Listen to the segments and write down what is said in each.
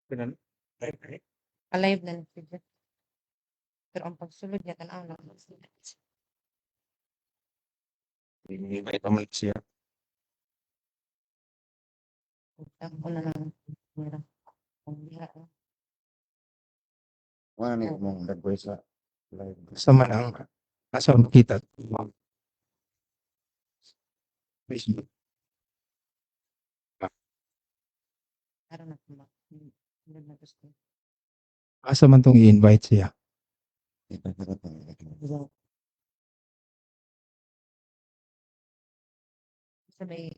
Ganun. Alive na siya. Pero ang pagsulod niya tanaw na. Invite naman siya. Ako na lang. Meron. Ang bira. Ano ni mong nagboy sa live? Sa man ang asa makita. Facebook. Meron na kuma. Meron na gusto. Asa man tong i-invite siya. Sa may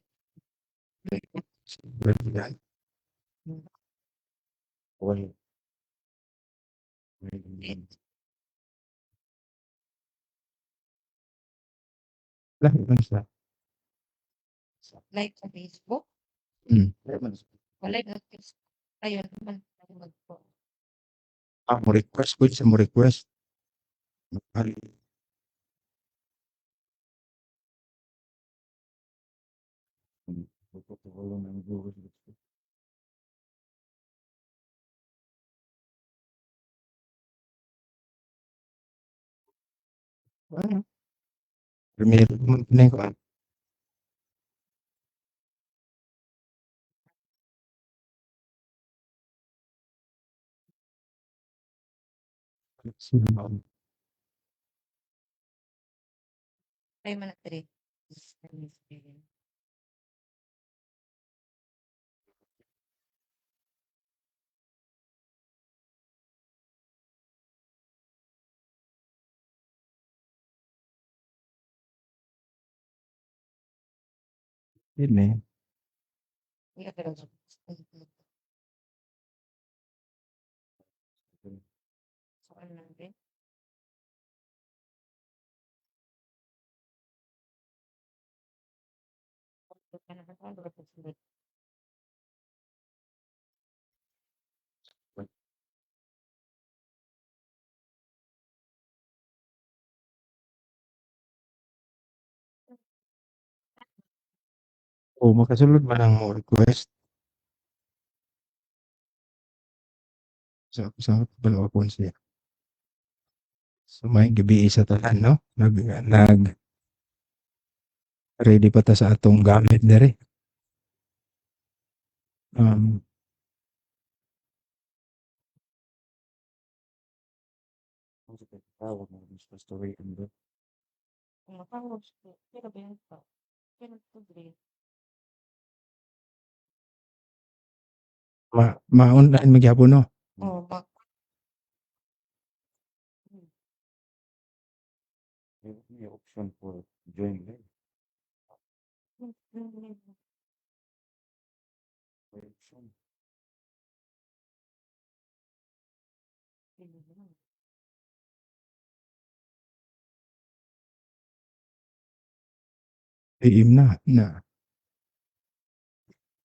Well, Lahat man siya. like sa Facebook. Mm. Wala na Facebook. Ayun naman. Magpo. Mo request ko sa mo request. Primero mo pinay ko. Ay man na 3. Yun eh. Iya pero so ano lang din. Ano ba ito? Ano ba ito? O makasulod man ang mo request. Sa dalawa po siya. So may gabi sa tanan no. Nag ready pa ta sa atong gamit dere. Kung matawag siya, pero ba yun pa? Pero ito grade. Ma-online magyapon no. Oh, bak. May option for join live. May option. PM na.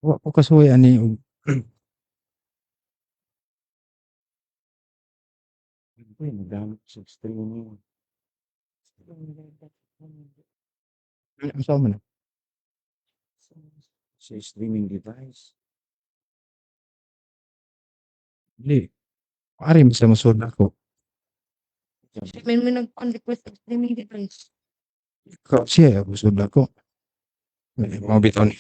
Wa ko kasuy ani og Uy, nagamit sa streaming. sa man. Sa streaming device. Di. Ari sa masud ako. May nag-request of streaming device. Ikaw siya masud ako. Mo biton.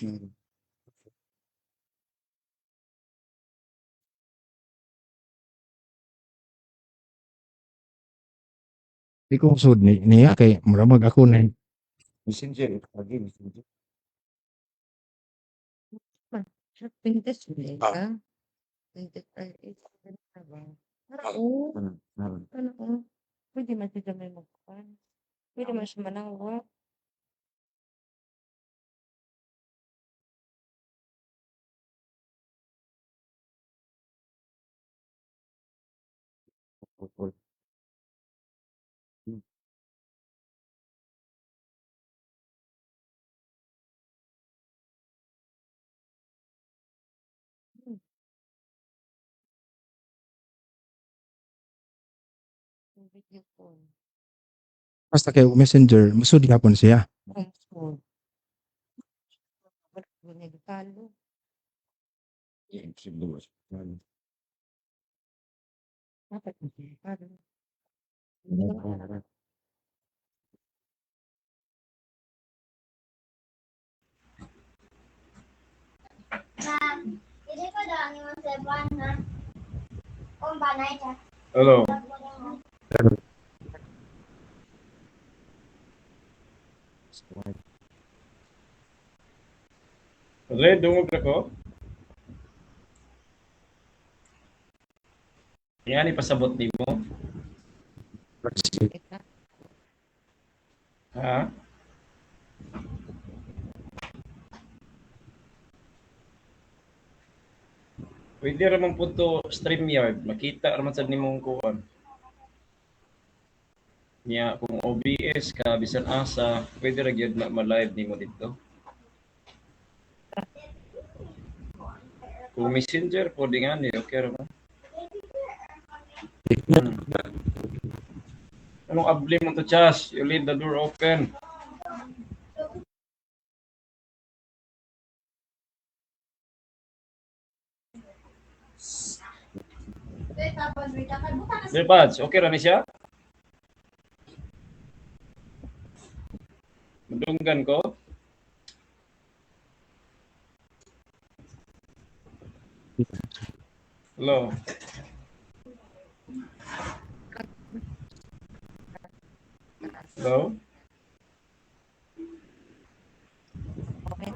Di ko sud niya kay muramag ako na Messenger, lagi messenger. Pinterest ulit Ah. ka. Pinterest ay ba? Oo. Ano? Pwede man siya may magpapan. Pwede man siya manangwa. Video call. basta kay messenger masud gyapon siya. Phone. Nagtalo. Dapat ano, Jadi ko daw ni Ma'am Sebuan na kung ba na ito. Hello. Red, dungog ako. Yan, ipasabot di mo. ita. Ha? Pwede raman po to StreamYard. Makita raman sa nimong kuwan. Niya, kung OBS ka, bisan asa, pwede ra gyud na ma-live nimo dito. Kung Messenger, pwede nga ni, okay raman. Anong abli mo to, Chas? You leave the door open. Tapos may kakalimutan na Dear Pads, okay ra ni siya? Madunggan ko? Hello? Hello? Okay.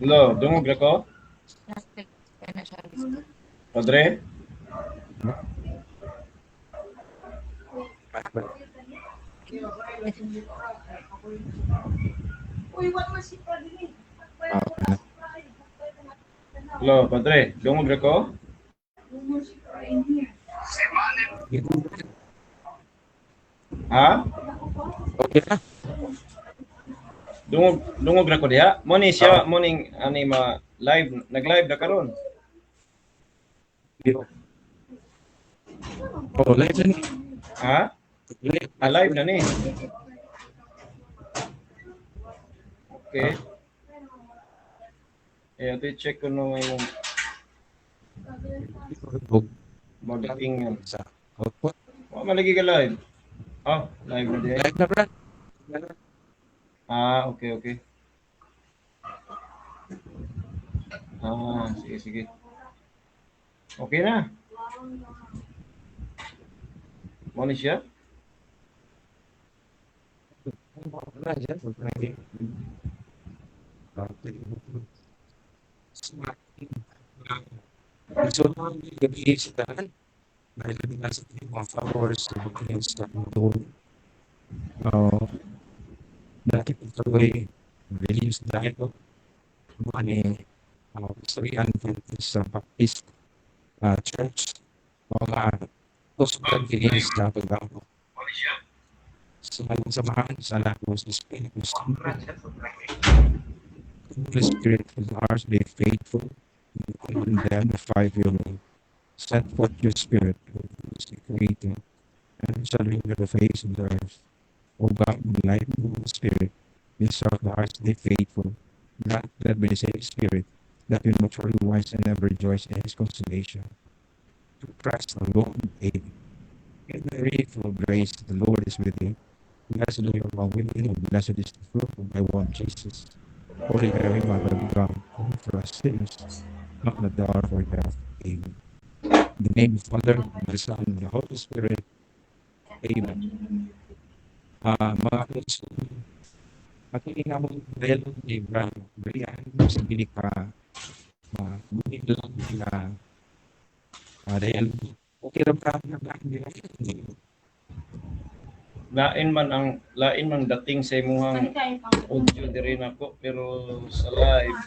Hello? Dungog ra ko? Kaya na siya gusto. Padre? Uy, what was she pa din? Hello, Padre? Dungog ra ko? Ha? Okay na. Dungog ra ko diha. Mo ni siya, mo ning ani ma live, nag-live na karon. Oh, live na ni. Ha? Live na ni. Okay. Eh, ito check ko no yung magating. Sa output. Wa malagi ka live. Oh, live na diha. Live na, Brad. Ah, okay, okay. Ah, sige, sige. Okay na. Mo ni siya? So, gabi sa tanan. Dahil hindi nga sa mga followers sa mag-insta ng doon. Dati ito ay release dahil ko. Ano Sorry, Adventist Baptist Church. Mga tusukan kinis sa pagbago. Sa mga samahan sa lahat mo sa Espiritu Santo. The Spirit of ours be faithful. And then the 5-year-old. Send forth your Spirit, who is the Creator, and shall renew the face of the earth. O God, the light of the Spirit, this our hearts be faithful. Grant that by the same Spirit, that we may truly wise and ever rejoice in His consolation. To Christ our Lord, amen. In the faithful grace, the Lord is with you. Blessed are you among women, and blessed is the fruit of thy womb, Jesus. Holy Mary, Mother of God, pray for us sinners, not in the hour of our death. Amen. In the name of the Father, and the Son, and the Holy Spirit. Amen. Mga kapatid, makinig ako dahil ni Brian, sa bilik ka, bunig lang na dahil okay lang pa na Lain man dating sa imuhang audio diri nako pero sa live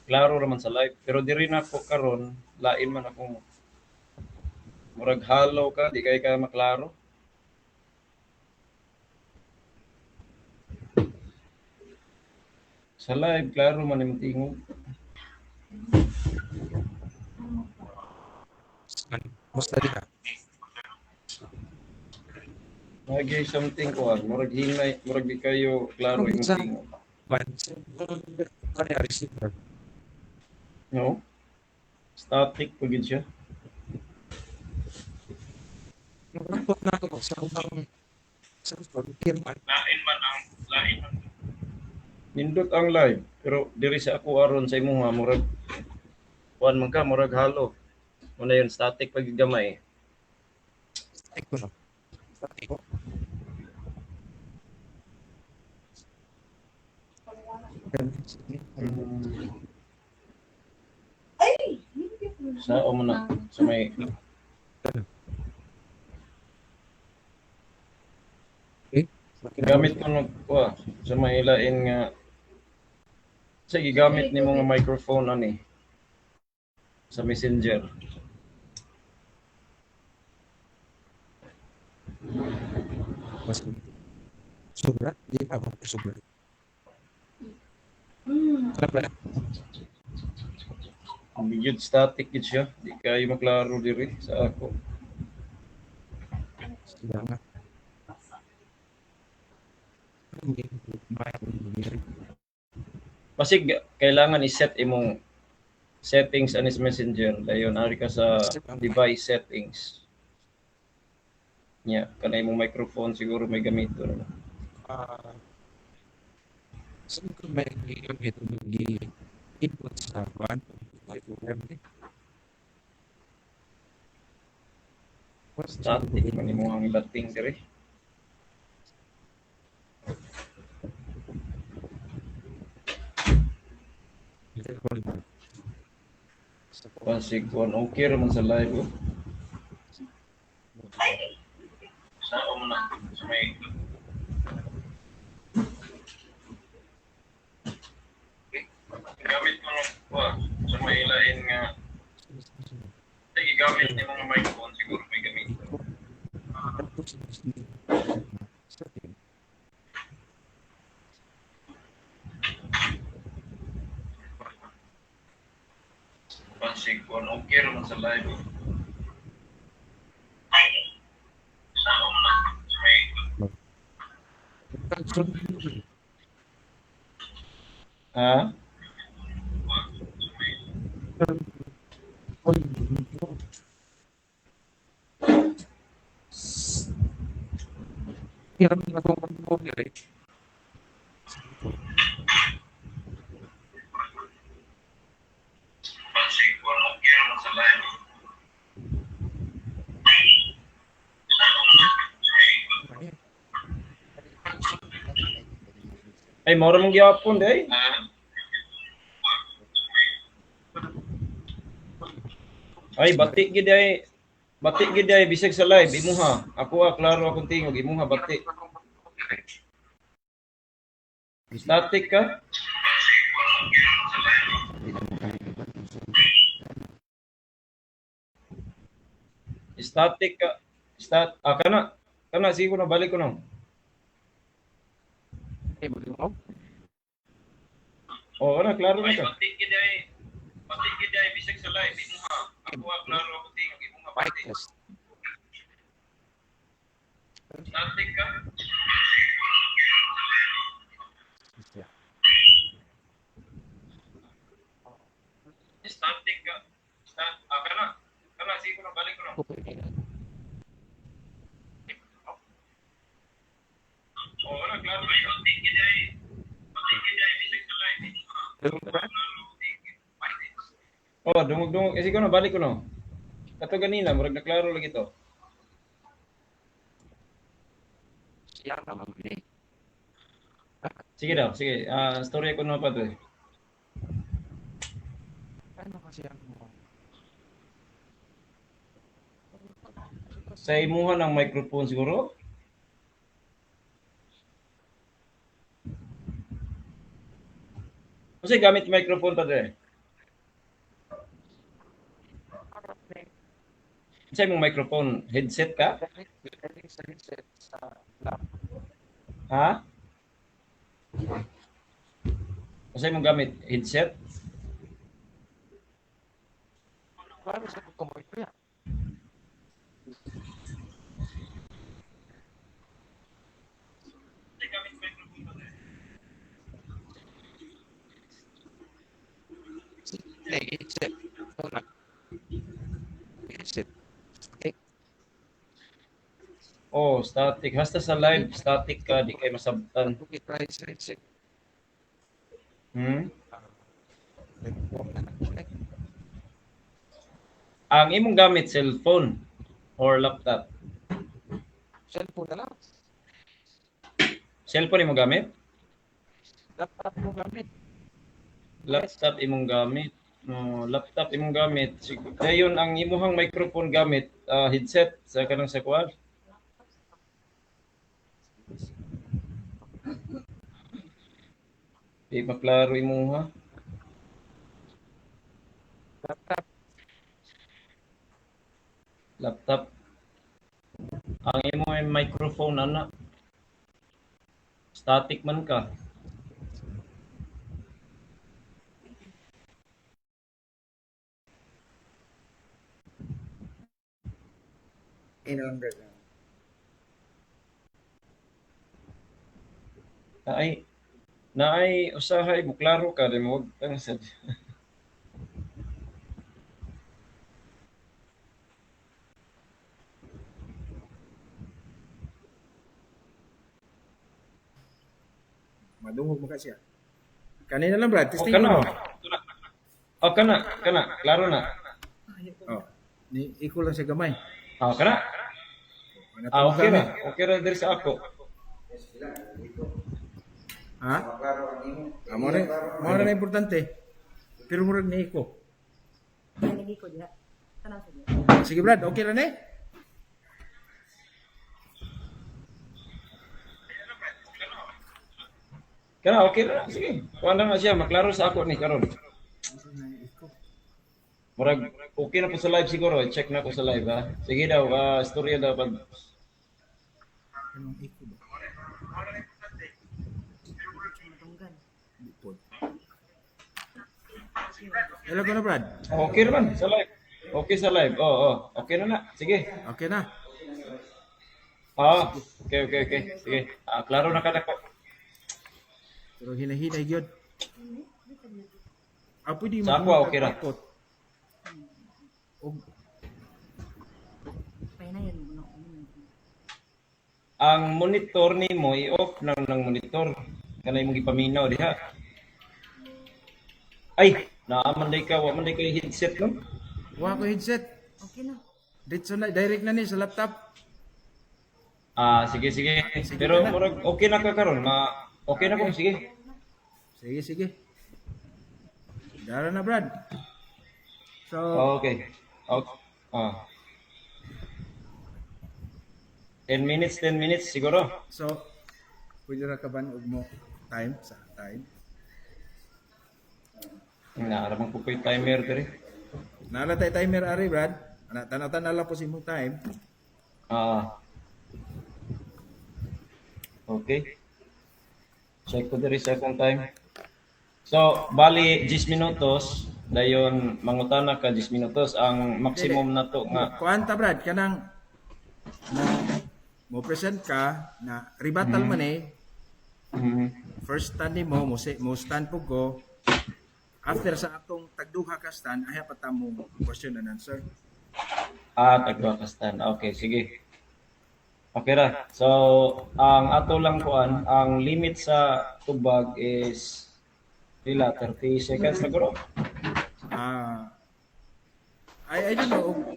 klaro raman sa live pero diri nako karon lain man akong murag halo ka di kay ka maklaro. Sa live, klaro man yung tingog. Basta din ka. Lagi something ko, murag hinay, murag di kayo klaro yung tingog. Kaya receiver. No? Static pa gid siya. Nagpapot na ako sa ubang sa pagkirman. Nindot ang live, pero diri sa ako aron sa imuha murag kuan man ka murag halo. Muna yun static pag gamay. Static ko na. Static ko. Sa o muna sa may gamit mo no sa may lain nga sa gigamit ni mga microphone ani sa Messenger. Mas sobra, di pa ako sobra. Sarap na. Ang bigod static gid siya, di kayo maklaro diri sa ako. Sila nga. Basig kailangan i-set imong settings anis Messenger dayon ari ka sa device settings. Nya kanay imong microphone siguro may gamito na. Saan ko may input sa kwan? Static man imong ang dating diri. Pasig kuan okay ra man sa live. Oh. Sa o muna sa may gamit mo no sa may lain nga sige gamit ni mga microphone siguro may gamito. Pasig kuan okay ra man sa live. Oh. Sa o muna sa may ha? Hirap na ako mag-copyright. Pasig kuan okay ra man sa live. Ay, mora mong gyapon day. Ay, batik gid ay. Batik gid ay bisag sa live imuha. Ako klaro akong tingog imuha batik. Static ka? Static ka. Kana siguro na balik ko na. Oh, ana klaro na ka. Batik gid ay bisag sa live imuha. Ako klaro akong tingog imuha batik. Static ka? Static ka? Kana siguro na balik ko na. Oh, ana klaro na ka. Batik gid ay bisag sa live imuha. Oh, dungog-dungog. Eh, siguro na balik ko na. Kato ganina, murag na klaro lagi to. Sige daw, sige. Story ko na pa to eh. Ano kasi ang Sa imuha ng microphone siguro? Kasi gamit microphone pa dre. Sa imong microphone, headset ka? Ha? Kasi mo gamit headset. Paano sa pagkamoy ko yan? Headset. Wala. Headset. Okay. Oh, static. Hasta sa live, static ka, di kay masabtan. Okay, try sa headset. Hmm? Nag-form na lang. Ang imong gamit cellphone or laptop. Cellphone na lang. Cellphone imong gamit? Laptop mo gamit. Laptop imong gamit. No, laptop imong gamit. Dayon ang imuhang microphone gamit, headset sa kanang sa kuwan. Di maklaro imuha. Laptop. Laptop. Ang imong microphone ana. Static man ka. Naay naay usahay mo klaro ka di mo wag kang sad. Madungog mo ka siya. Kanina lang, Brad. O Testing kana. mo. O kana, klaro na. Oh. Ni iko lang sa gamay. O kana. Ano Okay na. Okay ra diri sa ako. Ha? Mo na importante. Pero murag ni iko. Lagi ko diha. Tanaw sa diha. Sige, Brad. Okay ra ni? Kana okay ra. Sige. Kuha na siya maklaro sa ako ni karon. Murag okay na po sa live siguro. Check na ko sa live ha. Sige daw, storya daw pag Anong iko ba? Tunggan. Lipod. Hello ko na, Brad. okay naman sa live. Okay sa live. Oo. Okay na. Sige. Okay na. Okay. Sige. Klaro na kada ko. Pero hinahinay gyud. Pwede Sa ako, okay ra. Og Painayan mo na. Ang monitor nimo i-off ng monitor. Kanay mong ipaminaw diha. Ay, naaman day ka, wa man day ka headset no? wa ko headset. Okay na. Dito na direct na ni sa laptop. Sige. Pero murag okay na ka karon, okay na ko sige. Sige. Dara na, Brad. So, Okay. 10 minutes siguro. pwede ra ka ba og mo time sa time? Naaramang po ko yung timer diri. Nala tay timer ari, Brad. Tanatan na lang po si mong time. Okay. Check ko diri sa akong time. So, bali 10 minutos, dayon mangutana ka 10 minutos ang maximum na to nga. Kuanta, Brad, kanang mo present ka na rebuttal man first stand mo stand po ko. After sa atong tagduha ka stand, ay pata mo question and answer. Tagwa ka stand. Okay, sige. Okay ra. So, ang ato lang kuan, ang limit sa tubag is pila 30 seconds siguro. I don't know.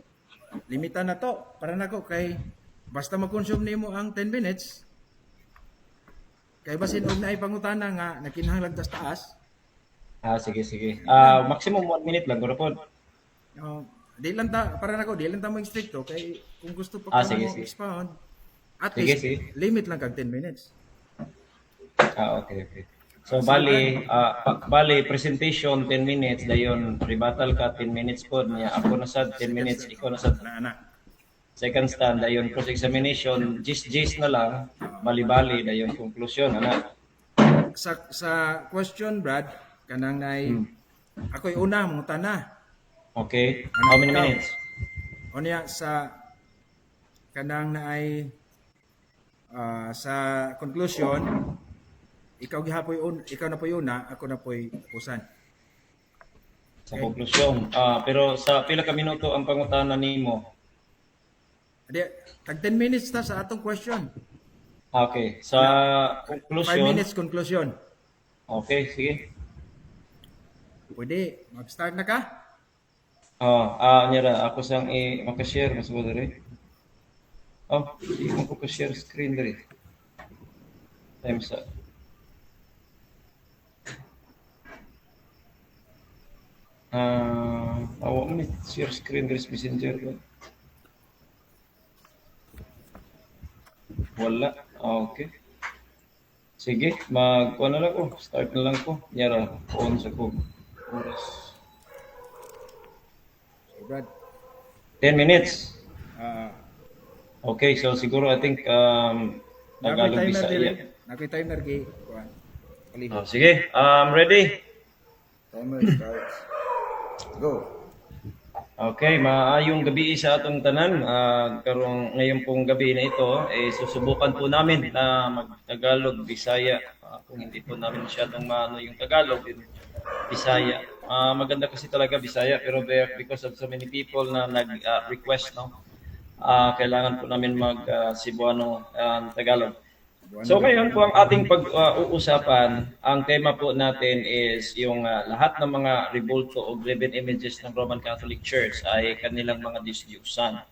Limitan na to. Para nako kay basta mag-consume nimo ang 10 minutes. Kay basin og naay pangutana nga nakinahanglan tas taas. Sige. Maximum 1 minute lang guro pod. Di lang ta para nako di lang ta mo stricto kay kung gusto pa Sige. mo expound at Sige, least sige. limit lang kag 10 minutes. Okay. So bali presentation 10 minutes dayon rebuttal ka 10 minutes pod niya ako na sad 10 minutes ikaw na sad Na. second stand dayon cross examination gist na lang bali dayon conclusion ana. Sa question, Brad, kanang nay ako'y una mangutana. Okay. How many Ikaw? minutes? Unya sa kanang naay sa conclusion, ikaw na po'y una, ako na po'y tapusan. Sa konklusyon. Pero sa pila ka minuto ang pangutana nimo? Adi, tag 10 minutes ta sa atong question. Okay. Sa 5 conclusion. minutes conclusion. Okay, sige. Pwede, mag-start na ka? Nyara, ako sang makashare mas ba diri? Di ko share screen diri. Time's up. Awa mo ni share screen diri sa Messenger ko. Wala. Okay. Sige, na lang ko. Start na lang ko. Nyara, on sa ko. Oras. So, Brad, 10 minutes. ah, Okay, so siguro I think Tagalog nakoy timer dili. Bisaya. Nakoy timer gi kuan. Palihog. Sige, ready? Timer starts. Go. Okay, maayong gabi sa atong tanan. Karong ngayon pong gabi na ito, susubukan po namin na mag-Tagalog, Bisaya. Kung hindi po namin masyadong maano yung Tagalog, Bisaya. Maganda kasi talaga Bisaya, pero because of so many people na nag-request, no? Kailangan po namin mag-Cebuano Tagalog. So ngayon po ang ating pag-uusapan, ang tema po natin is yung lahat ng mga rebulto o graven images ng Roman Catholic Church ay kanilang mga Diyos-Diyusan.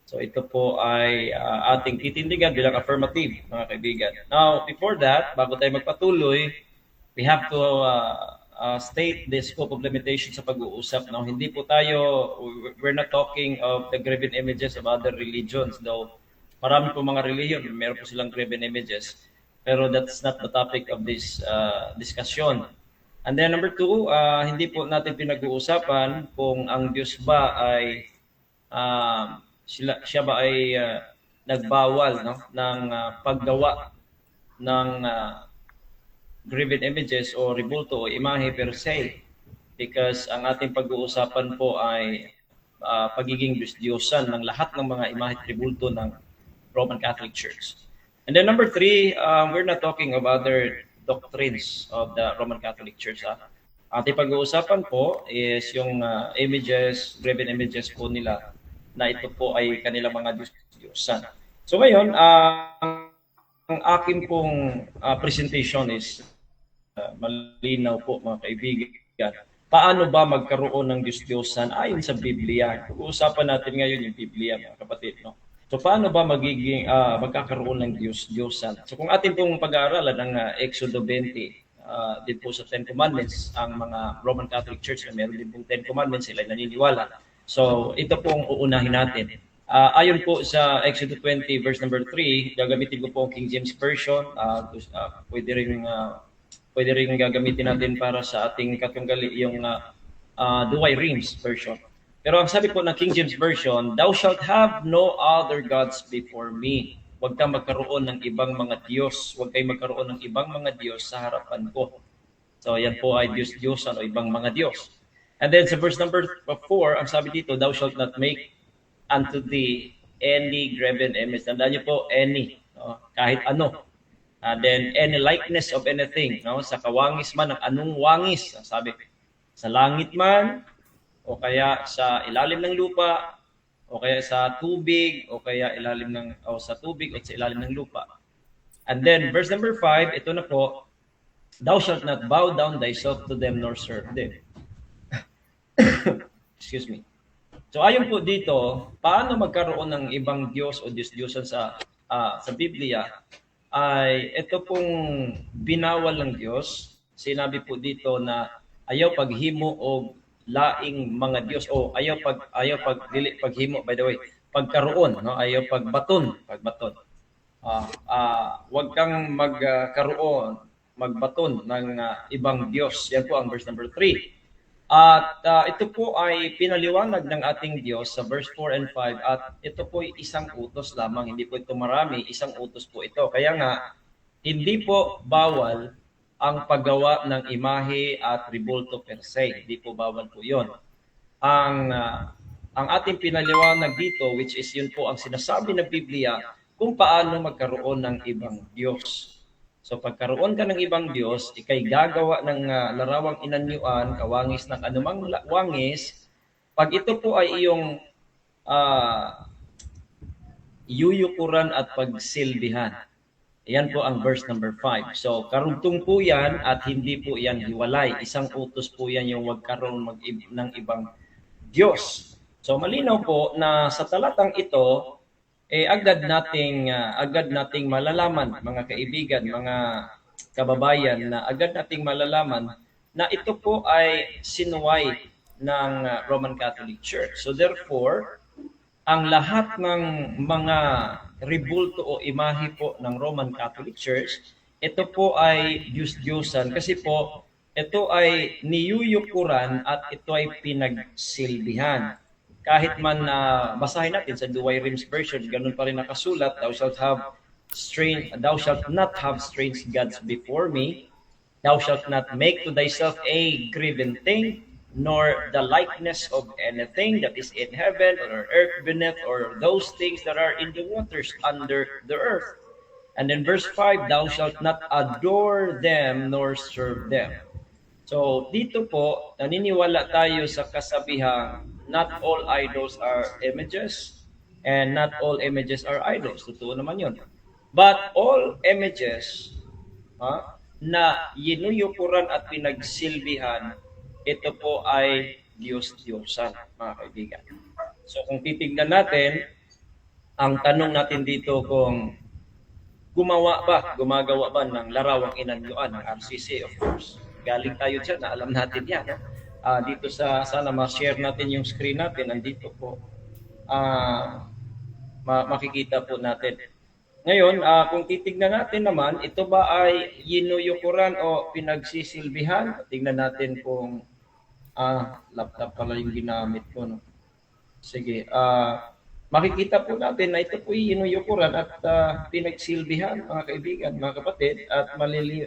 So ito po ay ating titindigan bilang affirmative, mga kaibigan. Now, before that, bago tayo magpatuloy, we have to state the scope of limitation sa pag-uusap. Now, hindi po tayo, we're not talking of the graven images of other religions, though marami po mga religion, meron po silang graven images. Pero that's not the topic of this discussion. And then number two, hindi po natin pinag-uusapan kung ang Diyos ba ay siya ba ay nagbawal, no, ng paggawa ng graven images o rebulto o imahe per se, because ang ating pag-uusapan po ay pagiging Diyos-Diyosan ng lahat ng mga imahe at rebulto ng Roman Catholic Church. And then number three, we're not talking of other doctrines of the Roman Catholic Church. Ating pag-uusapan po is yung images, graven images po nila na ito po ay kanilang mga Diyos-Diyosan. So ngayon, ang aking pong presentation is malinaw po, mga kaibigan. Paano ba magkaroon ng Diyos-Diyosan ayon sa Biblia? Pag-uusapan natin ngayon yung Biblia, mga kapatid, no? So paano ba magkakaroon ng Diyos-Diyosan? So kung atin pong pag-aaralan ng Exodo 20, din po sa Ten Commandments, ang mga Roman Catholic Church na meron din pong Ten Commandments, sila naniniwala. So ito pong uunahin natin. Ayon po sa Exodo 20 verse number 3, gagamitin ko po ang King James Version. Pwede rin gagamitin natin para sa ating katunggali yung Douay-Rheims version. Pero ang sabi po ng King James Version, "Thou shalt have no other gods before me." Huwag kang magkaroon ng ibang mga Diyos. Huwag kayong magkaroon ng ibang mga Diyos sa harapan ko. So yan po ay Diyos-Diyosan o ibang mga Diyos. And then sa verse number 4, ang sabi dito, "Thou shalt not make unto thee any graven image." Tandaan niyo po, any. No? Kahit ano. Then any likeness of anything. No? Sa kawangis man, ng anong wangis. Sabi, sa langit man, o kaya sa ilalim ng lupa, o kaya sa tubig, o kaya sa tubig o sa ilalim ng lupa. And then verse number 5, ito na po, "Thou shalt not bow down thyself to them nor serve them." Excuse me. So ayon po dito, paano magkaroon ng ibang Diyos o Diyos-Diyosan sa Biblia ay ito pong binawal ng Diyos. Sinabi po dito na ayaw paghimo o laing mga Diyos o ayaw paghimo, by the way, pagkaroon, no, ayaw pagbaton. Wag kang magbaton ng ibang Diyos. Yan po ang verse number 3. At ito po ay pinaliwanag ng ating Diyos sa verse 4 and 5 at ito po ay isang utos lamang, hindi po ito marami, isang utos po ito. Kaya nga, hindi po bawal ang paggawa ng imahe at rebulto per se. Hindi po bawal po yun. Ang ating pinaliwanag dito, which is yun po ang sinasabi ng Biblia, kung paano magkaroon ng ibang Diyos. So pagkaroon ka ng ibang Diyos, ikay gagawa ng larawang inanyuan, kawangis ng anumang wangis, pag ito po ay iyong yuyukuran at pagsilbihan. Yan po ang verse number 5. So karugtong po yan at hindi po yan hiwalay. Isang utos po yan yung wag karoon ng ibang Diyos. So malinaw po na sa talatang ito, agad nating malalaman, mga kaibigan, mga kababayan, na agad nating malalaman na ito po ay sinuway ng Roman Catholic Church. So therefore, ang lahat ng mga rebulto o imahe po ng Roman Catholic Church, ito po ay Diyos-Diyosan kasi po ito ay niyuyukuran at ito ay pinagsilbihan. Kahit man basahin natin sa Douay Rheims version, ganun pa rin nakasulat, thou shalt not have strange gods before me, thou shalt not make to thyself a graven thing, nor the likeness of anything that is in heaven or earth beneath, or those things that are in the waters under the earth. And then verse 5, thou shalt not adore them nor serve them. So dito po, naniniwala tayo sa kasabihang not all idols are images and not all images are idols. Totoo naman yun. But all images na yinuyukuran at pinagsilbihan, ito po ay Diyos-Diyosan, mga kaibigan. So kung titignan natin, ang tanong natin dito kung gumagawa ba ng larawang inanyuan ng RCC, of course. Galing tayo dyan, alam natin yan. Dito sana ma-share natin yung screen natin, nandito po. Makikita po natin. Ngayon, kung titignan natin naman, ito ba ay yinuyukuran o pinagsisilbihan? Tingnan natin kung laptop pala yung ginamit ko. No? Sige, makikita po natin na ito po yinuyukuran at pinagsilbihan, mga kaibigan, mga kapatid, at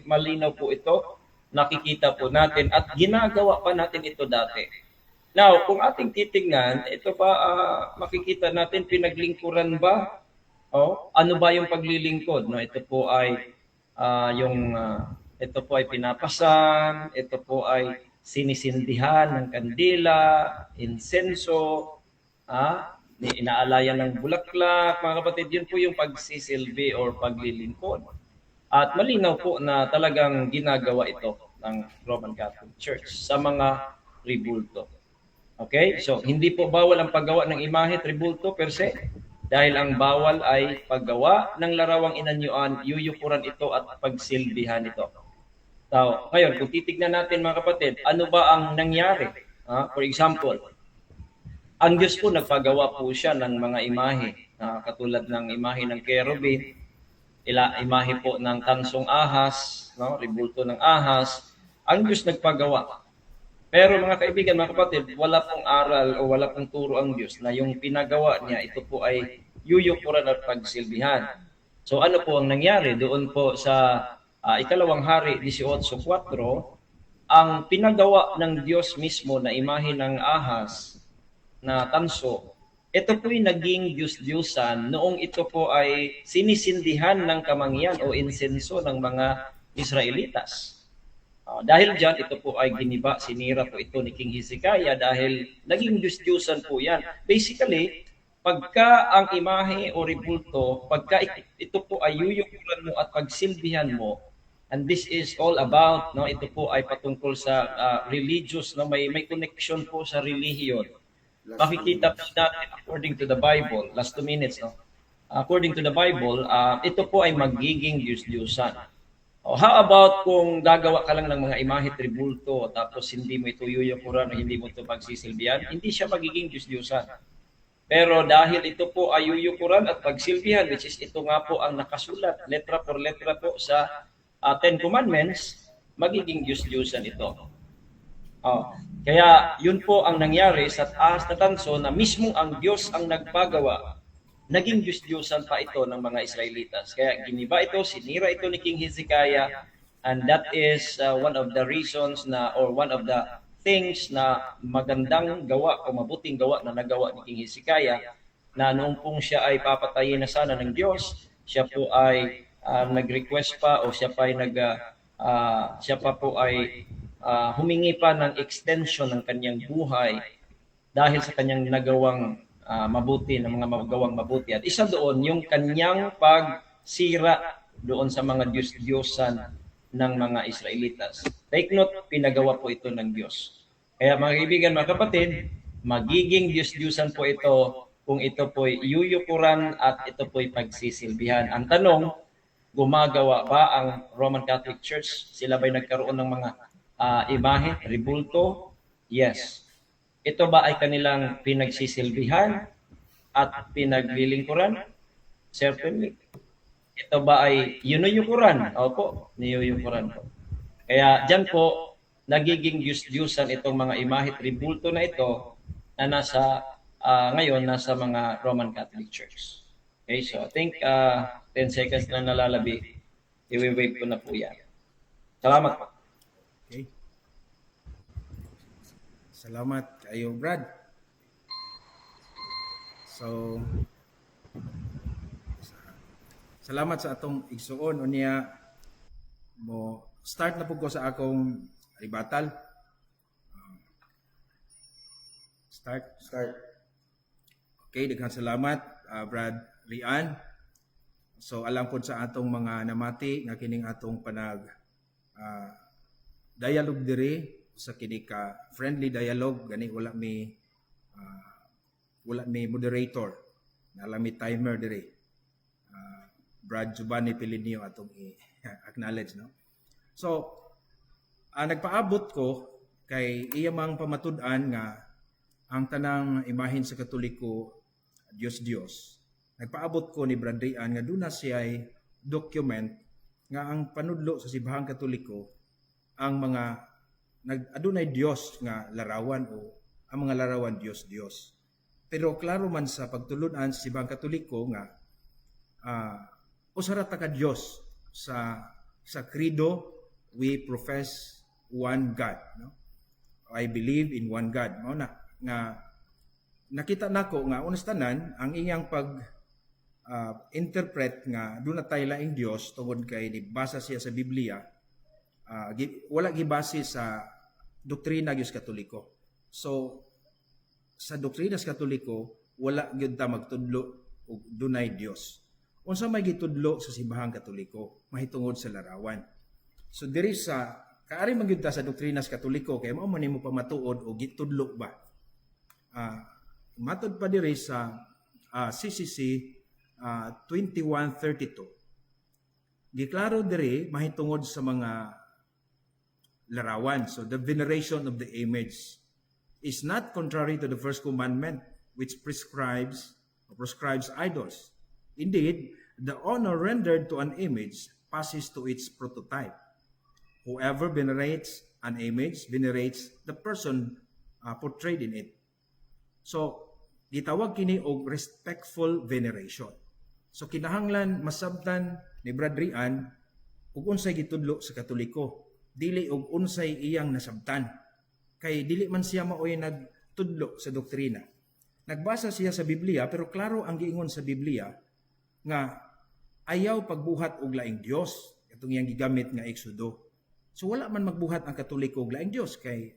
malinaw po ito. Nakikita po natin at ginagawa pa natin ito dati. Now, kung ating titingnan, ito pa makikita natin pinaglingkuran ba? Ano ba yung paglilingkod? No, ito po ay ito po ay pinapasan, ito po ay sinisindihan ng kandila, insenso, inaalayan ng bulaklak, mga kapatid, yun po yung pagsisilbi or paglilingkod. At malinaw po na talagang ginagawa ito ng Roman Catholic Church sa mga rebulto. Okay? So, hindi po bawal ang paggawa ng imahe at rebulto per se, dahil ang bawal ay paggawa ng larawang inanyuan, yuyukuran ito at pagsilbihan ito. So, ngayon, kung titignan natin, mga kapatid, ano ba ang nangyari? For example, ang Diyos po nagpagawa po siya ng mga imahe, katulad ng imahe ng kerubin, imahe po ng tansong ahas, rebulto ng ahas, ang Diyos nagpagawa. Pero mga kaibigan, mga kapatid, wala pong aral o wala pong turo ang Diyos na yung pinagawa niya, ito po ay yuyukuran at pagsilbihan. So ano po ang nangyari? Doon po sa Ikalawang Hari 18:4, ang pinagawa ng Diyos mismo na imahe ng ahas na tanso, ito po ay naging Diyos-Diyosan noong ito po ay sinisindihan ng kamangyan o insenso ng mga Israelitas. Dahil dyan, ito po ay giniba, sinira po ito ni King Hezekiah dahil naging Diyos-Diyosan po yan. Basically, pagka ang imahe o rebulto, pagka ito po ay yuyukuran mo at pagsilbihan mo, and this is all about, ito po ay patungkol sa religious, may connection po sa relihiyon. Makikita po natin according to the Bible, last 2 minutes, according to the Bible, ito po ay magiging Diyos-Diyosan. How about kung gagawa ka lang ng mga imahe tribulto tapos hindi mo ito yuyukuran o hindi mo ito pagsisilbihan, hindi siya magiging Diyos-Diyosan. Pero dahil ito po ay yuyukuran at pagsilbihan, which is ito nga po ang nakasulat, letra por letra po sa Ten Commandments, magiging Diyos-Diyosan ito. Kaya yun po ang nangyari sa ahas na tanso na mismong ang Diyos ang nagpagawa. Naging Diyos-Diyosan pa ito ng mga Israelitas. Kaya giniba ito, sinira ito ni King Hezekiah, And that is one of the reasons na, or one of the things na magandang gawa o mabuting gawa na nagawa ni King Hezekiah, na noong pong siya ay papatayin na sana ng Diyos, siya po ay nag-request pa, o siya pa ay siya pa po ay humingi pa ng extension ng kanyang buhay dahil sa kanyang nagawang mabuti, ng mga magawang mabuti. At isa doon, yung kanyang pagsira doon sa mga Diyos-Diyosan ng mga Israelitas. Take note, pinagawa po ito ng Diyos. Kaya mga kaibigan, mga kapatid, magiging Diyos-Diyosan po ito kung ito po'y yuyukuran at ito po'y pagsisilbihan. Ang tanong, gumagawa ba ang Roman Catholic Church? Sila ba'y nagkaroon ng mga imahe, ribulto? Yes. Ito ba ay kanilang pinagsisilbihan at pinaglilingkuran? Certainly. Ito ba ay yunuyukuran? Opo, niyuyukuran po. Kaya dyan po, nagiging Diyos-Diyusan itong mga imahe, ribulto na ito na ngayon nasa mga Roman Catholic Church. Okay, so I think 10 seconds na nalalabi. I-wave ko na po yan. Salamat po. Okay. Salamat kayo, Brad. So, salamat sa atong igsuon unya mo start na pud ko sa akong ribatal. Start. Okay, daghang salamat Brad Rian. So alam pod sa atong mga namati nga kining atong panag dialogue diri sa kini ka friendly dialogue gani wala mi moderator, wala mi timer diri. Brad Giovanni Pilinio atong i-acknowledge, no? So, nagpaabot ko kay iya mang pamatud-an nga ang tanang imahin sa Katoliko Diyos. Nagpaabot ko ni Brad Rian nga duna siya'y document nga ang panudlo sa Simbahang Katoliko ang mga adunay Dios nga larawan o ang mga larawan Diyos. Pero klaro man sa pagtulun-an sa Simbahang Katoliko nga usara ta ka Dios sa credo we profess one God, no? I believe in one God. Mao na nga nakita nako nga unas tanan ang iyang pag interpret nga doon na tayo laing Diyos tungod kay nibasa siya sa Biblia, wala gibase sa doktrina Diyos Katoliko. So sa doktrina sa Katoliko wala gyud ta magtudlo og dunay Dios. Unsa may gitudlo sa Simbahang Katoliko mahitungod sa larawan. So diri sa kaari man gyud ta sa doktrina sa Katoliko kay mao man nimo pamatuod og gitudlo ba. Matud pa diri sa CCC 2132. Giklaro diri mahitungod sa mga larawan. So the veneration of the image is not contrary to the first commandment which prescribes idols. Indeed, the honor rendered to an image passes to its prototype. Whoever venerates an image venerates the person portrayed in it. So, gitawag kini og respectful veneration. So, kinahanglan masabtan ni Brad Rian ug unsay gitudlo sa Katoliko, dili og unsay iyang nasabtan. Kay dili man siya maoy nagtudlo sa doktrina. Nagbasa siya sa Biblia pero klaro ang giingon sa Biblia nga ayaw pagbuhat og laing Dios, katong iyang gigamit nga Exodo. So wala man magbuhat ang Katoliko og laing Dios kay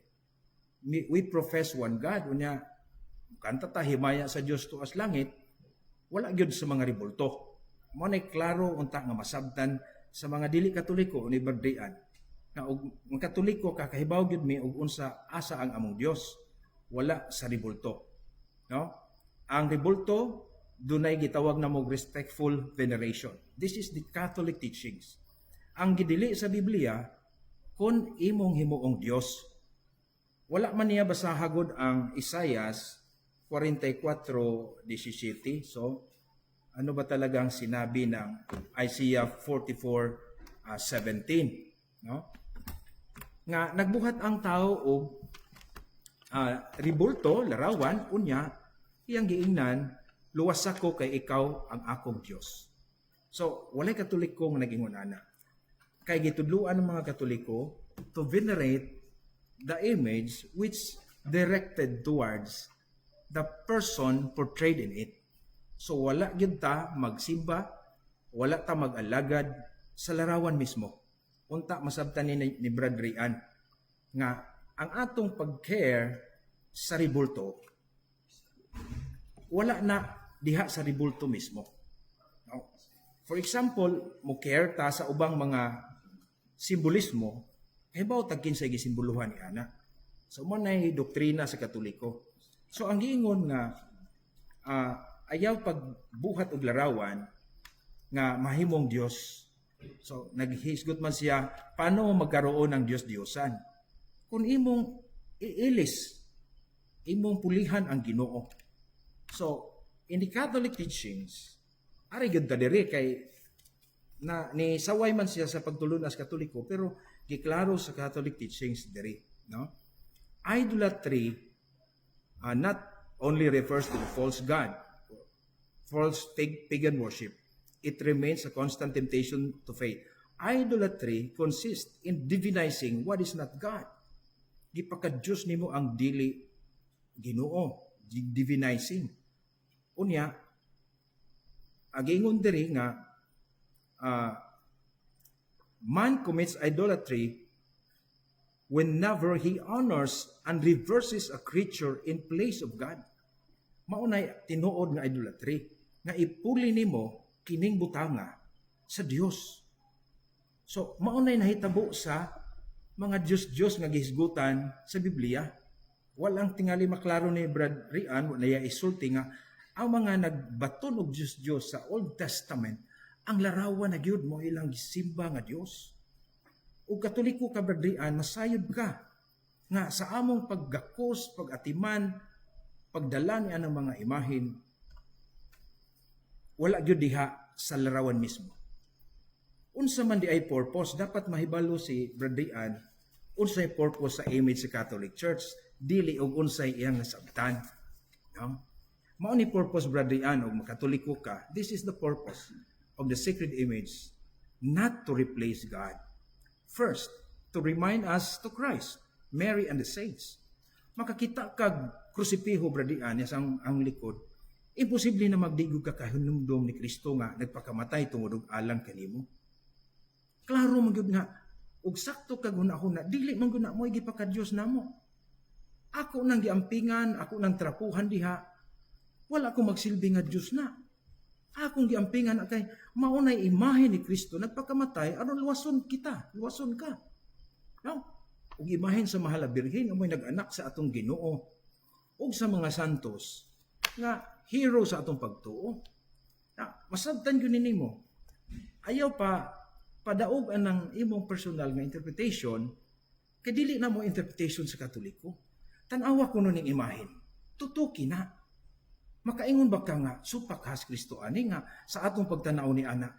we profess one God. Unya kanta ta himaya sa Dios tuas langit, wala gyud sa mga ribulto. Mo nay klaro unta nga masabtan sa mga dili Katoliko ni Bardian na og ang Katoliko kakahibaw gyud mi og unsa asa ang among Dios, wala sa ribulto. No? Ang ribulto dunay gitawag na mog respectful veneration. This is the Catholic teachings. Ang gidili sa Biblia, kun imong himuong Dios. Wala man niya basahagod ang Isaias 44:17. So, ano ba talagang sinabi ng Isaiah 44:17? No? Nga nagbuhat ang tao og ribulto, larawan, unya, iyang giingnan, luwas ako kay ikaw ang akong Dios. So, walay Katoliko nga nag-ingon ana. kay gitudluan ng mga Katoliko to venerate the image which directed towards the person portrayed in it. So wala gyud ta magsimba, wala ta mag-alagad sa larawan mismo. Unta masabtan ni Brad Rian nga ang atong pag-care sa ribulto wala na diha sa ribulto mismo. No? For example, mo care ta sa ubang mga simbolismo, baw tagkin sa gisimboluhan ni ana. So mo nay doktrina sa Katoliko. So ang giingon nga ayaw pagbuhat og larawan nga mahimong Dios. So naghisgot man siya paano magkaroon ng Dios-Diyosan. Kung imong iilis, imong pulihan ang Ginoo. So in the Catholic teachings, ari gyud ta diri kay na ni saway man siya sa pagtulon as Katoliko pero giklaro sa Catholic teachings diri, no? Idolatry not only refers to the false god, false pagan worship. It remains a constant temptation to faith. Idolatry consists in divinizing what is not God. Gipaka-Diyos nimo ang dili Ginoo, divinizing. Unya, agingon diri nga man commits idolatry whenever he honors and reverses a creature in place of God. Maunay tinuod nga idolatry nga ipuli nimo kining butanga sa Dios. So maunay nahitabo sa mga Diyos nga gihisgutan sa Biblia. Walang tingali maklaro ni Brad Rian naya isulti nga ang mga nagbaton og Diyos sa Old Testament ang larawan na gyud mo ilang gisimba nga Dios. Ug Katoliko ka Brad Rian, masayod ka nga sa among paggakos, pagatiman, pagdala ni anang mga imahin wala gyud diha sa larawan mismo. Unsa man di ay purpose, dapat mahibalo si Brad Rian unsay purpose sa image sa Catholic Church, dili og unsay iyang nasabtan. No? Mao ni purpose Brad Rian og makatoliko ka. This is the purpose of the sacred image, not to replace God. First, to remind us to Christ, Mary and the saints. Makakita kag krusipiho Brad Rian ang likod. Imposible na magdigog ka kahunumdom ni Kristo nga nagpakamatay tungod og alang kanimo. Klaro man gyud nga ug sakto kag hunahuna dili man gyud na mo'y gipaka-Dios namo. Ako nang giampingan, ako nang trapuhan diha. Wala ko magsilbi nga Dios na. Akong giampingan kay maunay imahe ni Kristo nagpakamatay aron luwason kita, luwason ka. No? Ug imahen sa Mahal na Birhen amoy nag-anak sa atong Ginoo ug sa mga santos nga hero sa atong pagtuo. Masabtan gyud nimo. Ayaw pa padaog anang imong personal nga interpretation kay dili na mo interpretation sa Katoliko. Tan-awa kuno ning imahen. Tutuki na. Makaingon ba ka nga supak has Kristo ani nga sa atong pagtanaw ni ana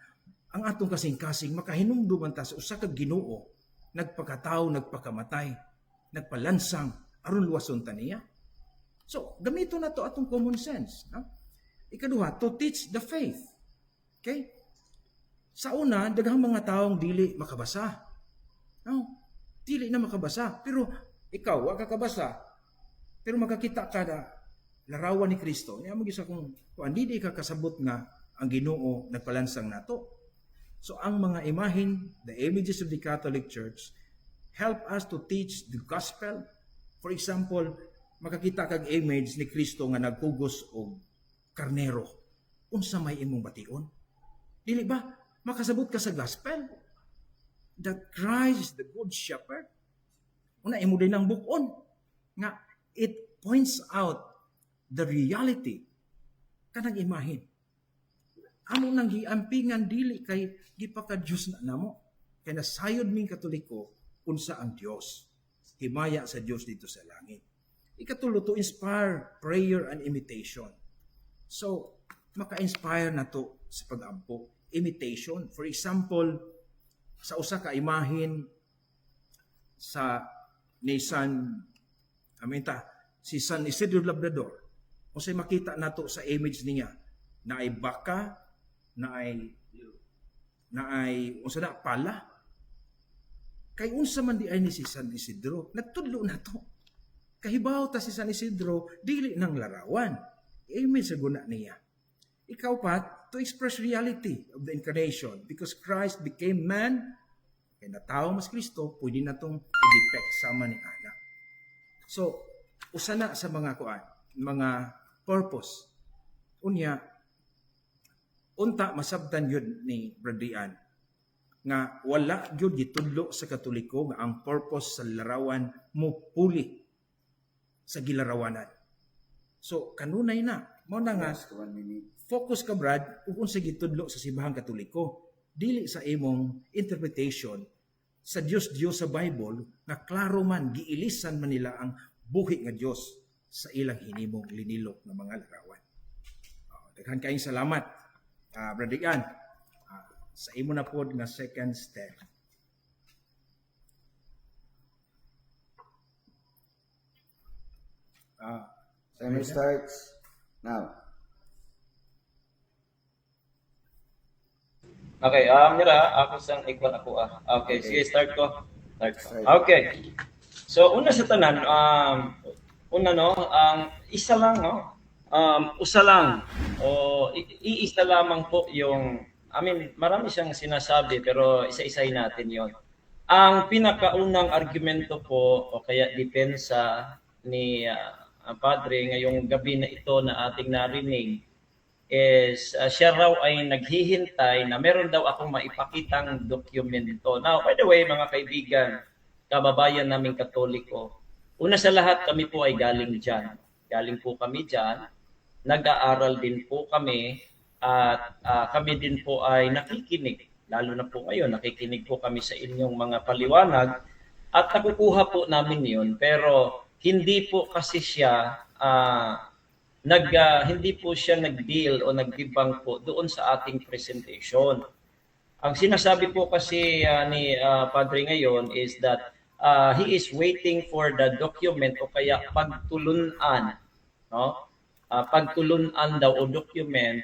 ang atong kasing-kasing makahinumduman ta sa usa ka Ginoo nagpakatao, nagpakamatay, nagpalansang aron luwason ta niya. So, gamito na to atong common sense. No? Ikaduha, to teach the faith. Okay? Sa una, daghang mga taong dili makabasa. No? Dili na makabasa. Pero ikaw, wa ka kabasa. Pero makakita ka na larawan ni Kristo. Niya mo gisa kung dili ka kasabot nga ang Ginoo nagpalansang nato. So, ang mga imahin, the images of the Catholic Church, help us to teach the gospel. For example, makakita kag image ni Kristo nga nagkugos og karnero. Unsa may imong bation? Dili ba makasabot ka sa gospel that Christ is the good shepherd? Una imo din ang bukon nga it points out the reality kanang imahin. Amo nang giampingan dili kay gipaka-Dios na namo. Kay nasayod ming Katoliko unsa ang Dios. Himaya sa Dios dito sa langit. Ikatulo, to inspire prayer and imitation. So, maka-inspire na to sa pag-ampo. Imitation. For example, sa usa ka imahin sa ni si San Isidro Labrador. Unsay makita nato sa image niya na ay baka, na ay unsa na pala, Kay unsa man di ay ni si San Isidro, nagtudlo na to. Kahibaw ta si San Isidro, dili ng larawan. Amen sa guna niya. Ikaw pa, to express reality of the incarnation because Christ became man, kaya na tao mas Kristo, pwede na itong i-depict sama ni Ana. So, usa na sa mga mga purpose. Unya, unta masabtan yun ni Bradian nga wala gyud gitudlo sa Katoliko nga ang purpose sa larawan mo puli sa gilarawanan. So kanunay na mo na nga focus ka Brad ug unsa gitudlo sa Simbahang Katoliko dili sa imong interpretation sa Dios sa Bible nga klaro man giilisan man nila ang buhi nga Dios sa ilang hinimong linilok nga mga larawan. Daghan kayong salamat. Bradian, sa imo na pod nga second step. Timer starts now. Okay, nila, ako sang ikwan ako Okay, sige, start ko. Start. Okay. So, una sa tanan, una no, isa lang, no? Usa lang, o iisa lamang po yung, marami siyang sinasabi, pero isa-isay natin yon. Ang pinakaunang argumento po, o kaya depensa ni Padre ngayong gabi na ito na ating narinig, is siya raw ay naghihintay na meron daw akong maipakitang dokumento. Now, by the way, mga kaibigan, kababayan naming Katoliko, una sa lahat kami po ay galing dyan. Galing po kami dyan. Nag-aaral din po kami at kami din po ay nakikinig. Lalo na po ngayon, nakikinig po kami sa inyong mga paliwanag at nakukuha po namin yun. Pero hindi po kasi siya hindi po siya nag-deal o nagbibang po doon sa ating presentation. Ang sinasabi po kasi ni Padre ngayon is that he is waiting for the document o kaya pagtulunan, no? Pagtulunan daw o document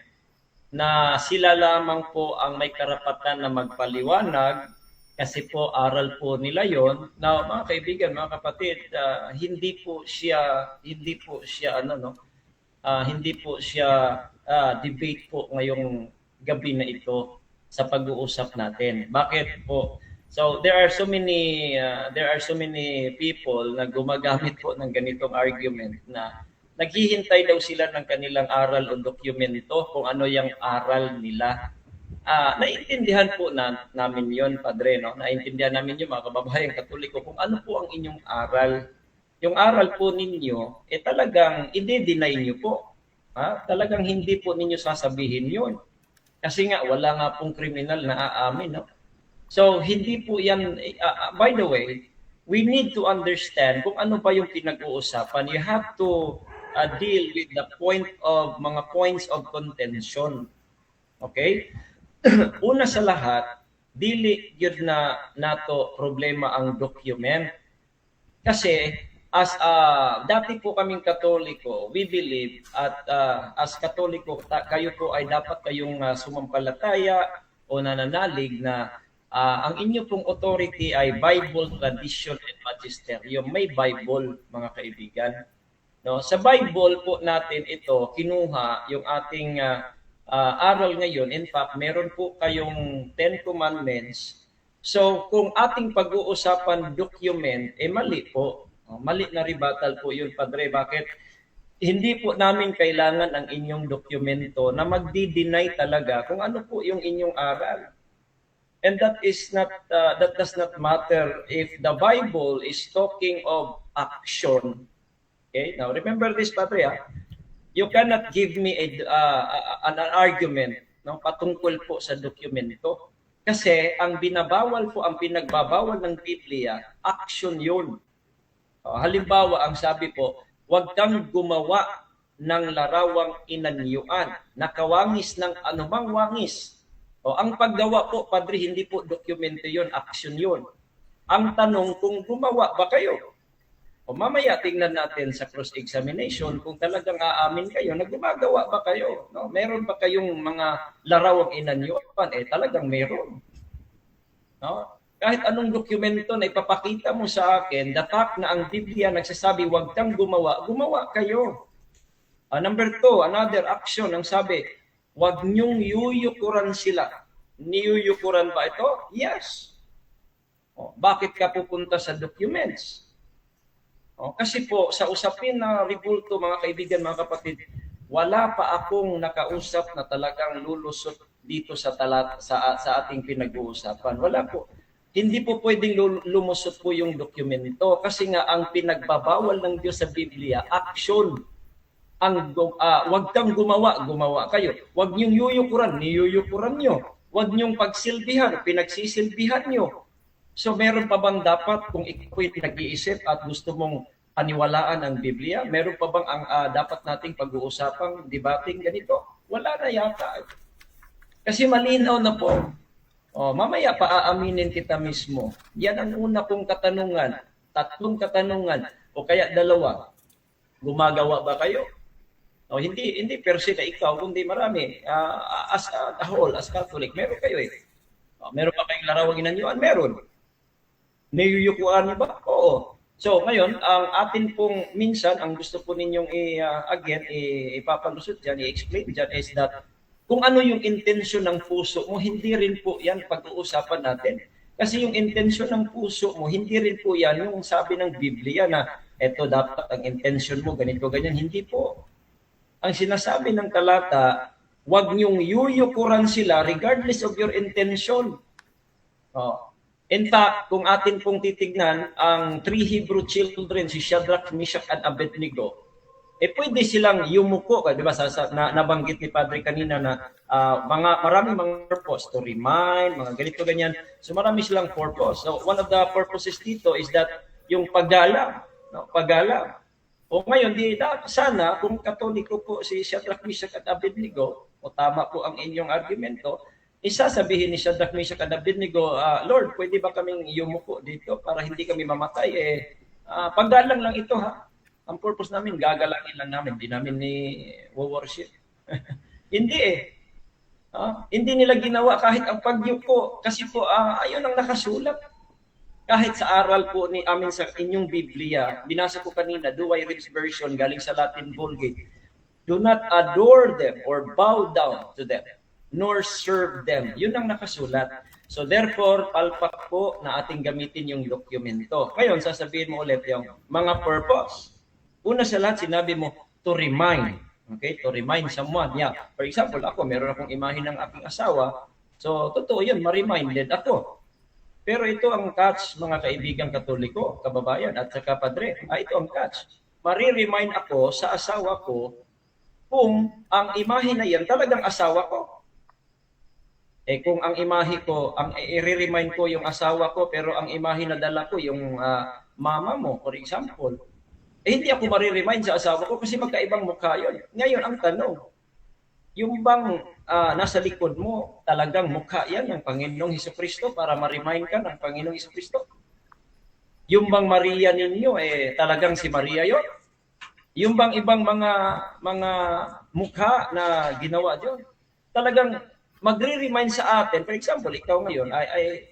na sila lamang po ang may karapatan na magpaliwanag kasi po aral po nila yon. Now, mga kaibigan, mga kapatid, hindi po siya debate po ngayong gabi na ito sa pag-uusap natin. Bakit po? So there are so many people na gumagamit po ng ganitong argument na naghihintay daw sila ng kanilang aral o dokumento kung ano yung aral nila. Naiintindihan po namin yon, Padre, no? Naiintindihan namin yung mga kababayang Katoliko kung ano po ang inyong aral. Yung aral po ninyo, talagang i-deny nyo po. Talagang hindi po ninyo sasabihin yon. Kasi nga, wala nga pong kriminal na aamin, no? So, hindi po yan, by the way, we need to understand kung ano pa yung pinag-uusapan. You have to deal with the mga points of contention. Okay? Una sa lahat, dili yun na nato problema ang document. Kasi, dati po kaming Katoliko, we believe at as Katoliko, kayo po ay dapat kayong sumampalataya o nananalig na ang inyo pong authority ay Bible, tradition, and magisterium. May Bible, mga kaibigan. No? Sa Bible po natin ito, kinuha yung ating aral ngayon. In fact, meron po kayong 10 Commandments. So, kung ating pag-uusapan document, mali po. Mali na rebuttal po yun, Padre. Bakit? Hindi po namin kailangan ang inyong dokumento na magdi-deny talaga kung ano po yung inyong aral. And that does not matter if the Bible is talking of action. Okay? Now, remember this, Padre. You cannot give me an argument, no, patungkol po sa dokumento. Kasi ang binagbawal ng Biblia, action yun. Halimbawa, ang sabi po, huwag kang gumawa ng larawang inanyuan, nakawangis ng anumang wangis. Ang paggawa po, Padre, hindi po dokumento yun, action yun. Ang tanong, kung gumawa ba kayo? Mamaya tingnan natin sa cross-examination kung talagang aamin kayo na gumagawa ba kayo. No? Meron ba kayong mga larawang inanyuan? Talagang meron. No? Kahit anong dokumento na ipapakita mo sa akin, the fact na ang Biblia nagsasabi, huwag kang gumawa, gumawa kayo. Number 2, another action, ang sabi, huwag niyong yuyukuran sila. Niyuyukuran ba ito? Yes. Bakit ka pupunta sa documents? Kasi po, sa usapin na ribulto, mga kaibigan, mga kapatid, wala pa akong nakausap na talagang lulusot dito sa ating pinag-uusapan. Wala po. Hindi po pwedeng lumusot po yung dokumento kasi nga ang pinagbabawal ng Diyos sa Biblia, action. Wag kang gumawa, gumawa kayo. Wag niyong yuyukuran, niyuyukuran niyo. Wag niyong pagsilbihan, pinagsisilbihan niyo. So meron pa bang dapat kung ikaw pinag-iisip at gusto mong paniwalaan ang Biblia? Meron pa bang dapat nating pag-uusapang debating ganito? Wala na yata. Kasi malinaw na po. Mamaya paaaminin kita mismo. Yan ang una kong katanungan. 3 katanungan o kaya 2. Gumagawa ba kayo? Hindi per se na ikaw, kundi marami. As a whole, as Catholic, meron kayo eh. Meron pa kayong larawang inanyuan? Meron. Niyuyukuan niyo ba? Oo. So ngayon, ang atin pong minsan, ang gusto po ninyong ipapalusot dyan, i-explain dyan is that kung ano yung intensyon ng puso mo, hindi rin po yan pag-uusapan natin. Kasi yung intensyon ng puso mo, hindi rin po yan yung sabi ng Biblia na eto dapat ang intensyon mo, ganito, ganyan. Hindi po. Ang sinasabi ng talata, huwag niyong yuyukuran sila regardless of your intention. In fact, kung atin pong titignan, ang 3 Hebrew children, si Shadrach, Meshach, and Abednego, pwede silang yumuko, di ba? Nabanggit ni Padre kanina na maraming mga purpose to remind, mga ganito, ganyan. So marami silang purpose. So one of the purposes dito is that yung paggalang, paggalang. Ngayon, sana kung Katoliko po si Shadrach, Meshach, at Abednego, o tama po ang inyong argumento, isasabihin ni Shadrach, Meshach, at Abednego, Lord, pwede ba kaming yumuko dito para hindi kami mamatay? Paggalang lang ito, ha? Ang purpose namin, gagalangin lang namin. Hindi namin worship. Hindi eh. Hindi nila ginawa kahit ang pagyuko. Kasi po, ayun ang nakasulat. Kahit sa aral po amin sa inyong Biblia, binasa ko kanina, Douay-Rheims version, galing sa Latin Vulgate. Do not adore them or bow down to them, nor serve them. Yun ang nakasulat. So therefore, palpak po na ating gamitin yung dokumento. Ngayon, sasabihin mo ulit yung mga purpose. Una sa lahat, sinabi mo, to remind. Okay? To remind someone. Yeah. For example, ako, meron akong imahe ng aking asawa. So, totoo yun, ma-reminded ako. Pero ito ang catch, mga kaibigang Katoliko, kababayan, at saka padre. Ito ang catch. Mari-remind ako sa asawa ko kung ang imahe na yan talagang asawa ko. Kung ang imahe ko, ang i-remind ko yung asawa ko, pero ang imahe na dala ko yung mama mo, for example, hindi ako mari-remind sa asawa ko kasi magkaibang mukha yun. Ngayon, ang tanong, yung bang nasa likod mo, talagang mukha yan ng Panginoong Hesukristo para ma-remind ka ng Panginoong Hesukristo? Yung bang Maria ninyo, talagang si Maria yun? Yung bang ibang mga mukha na ginawa dyan? Talagang magre-remind sa atin, for example, ikaw ngayon ay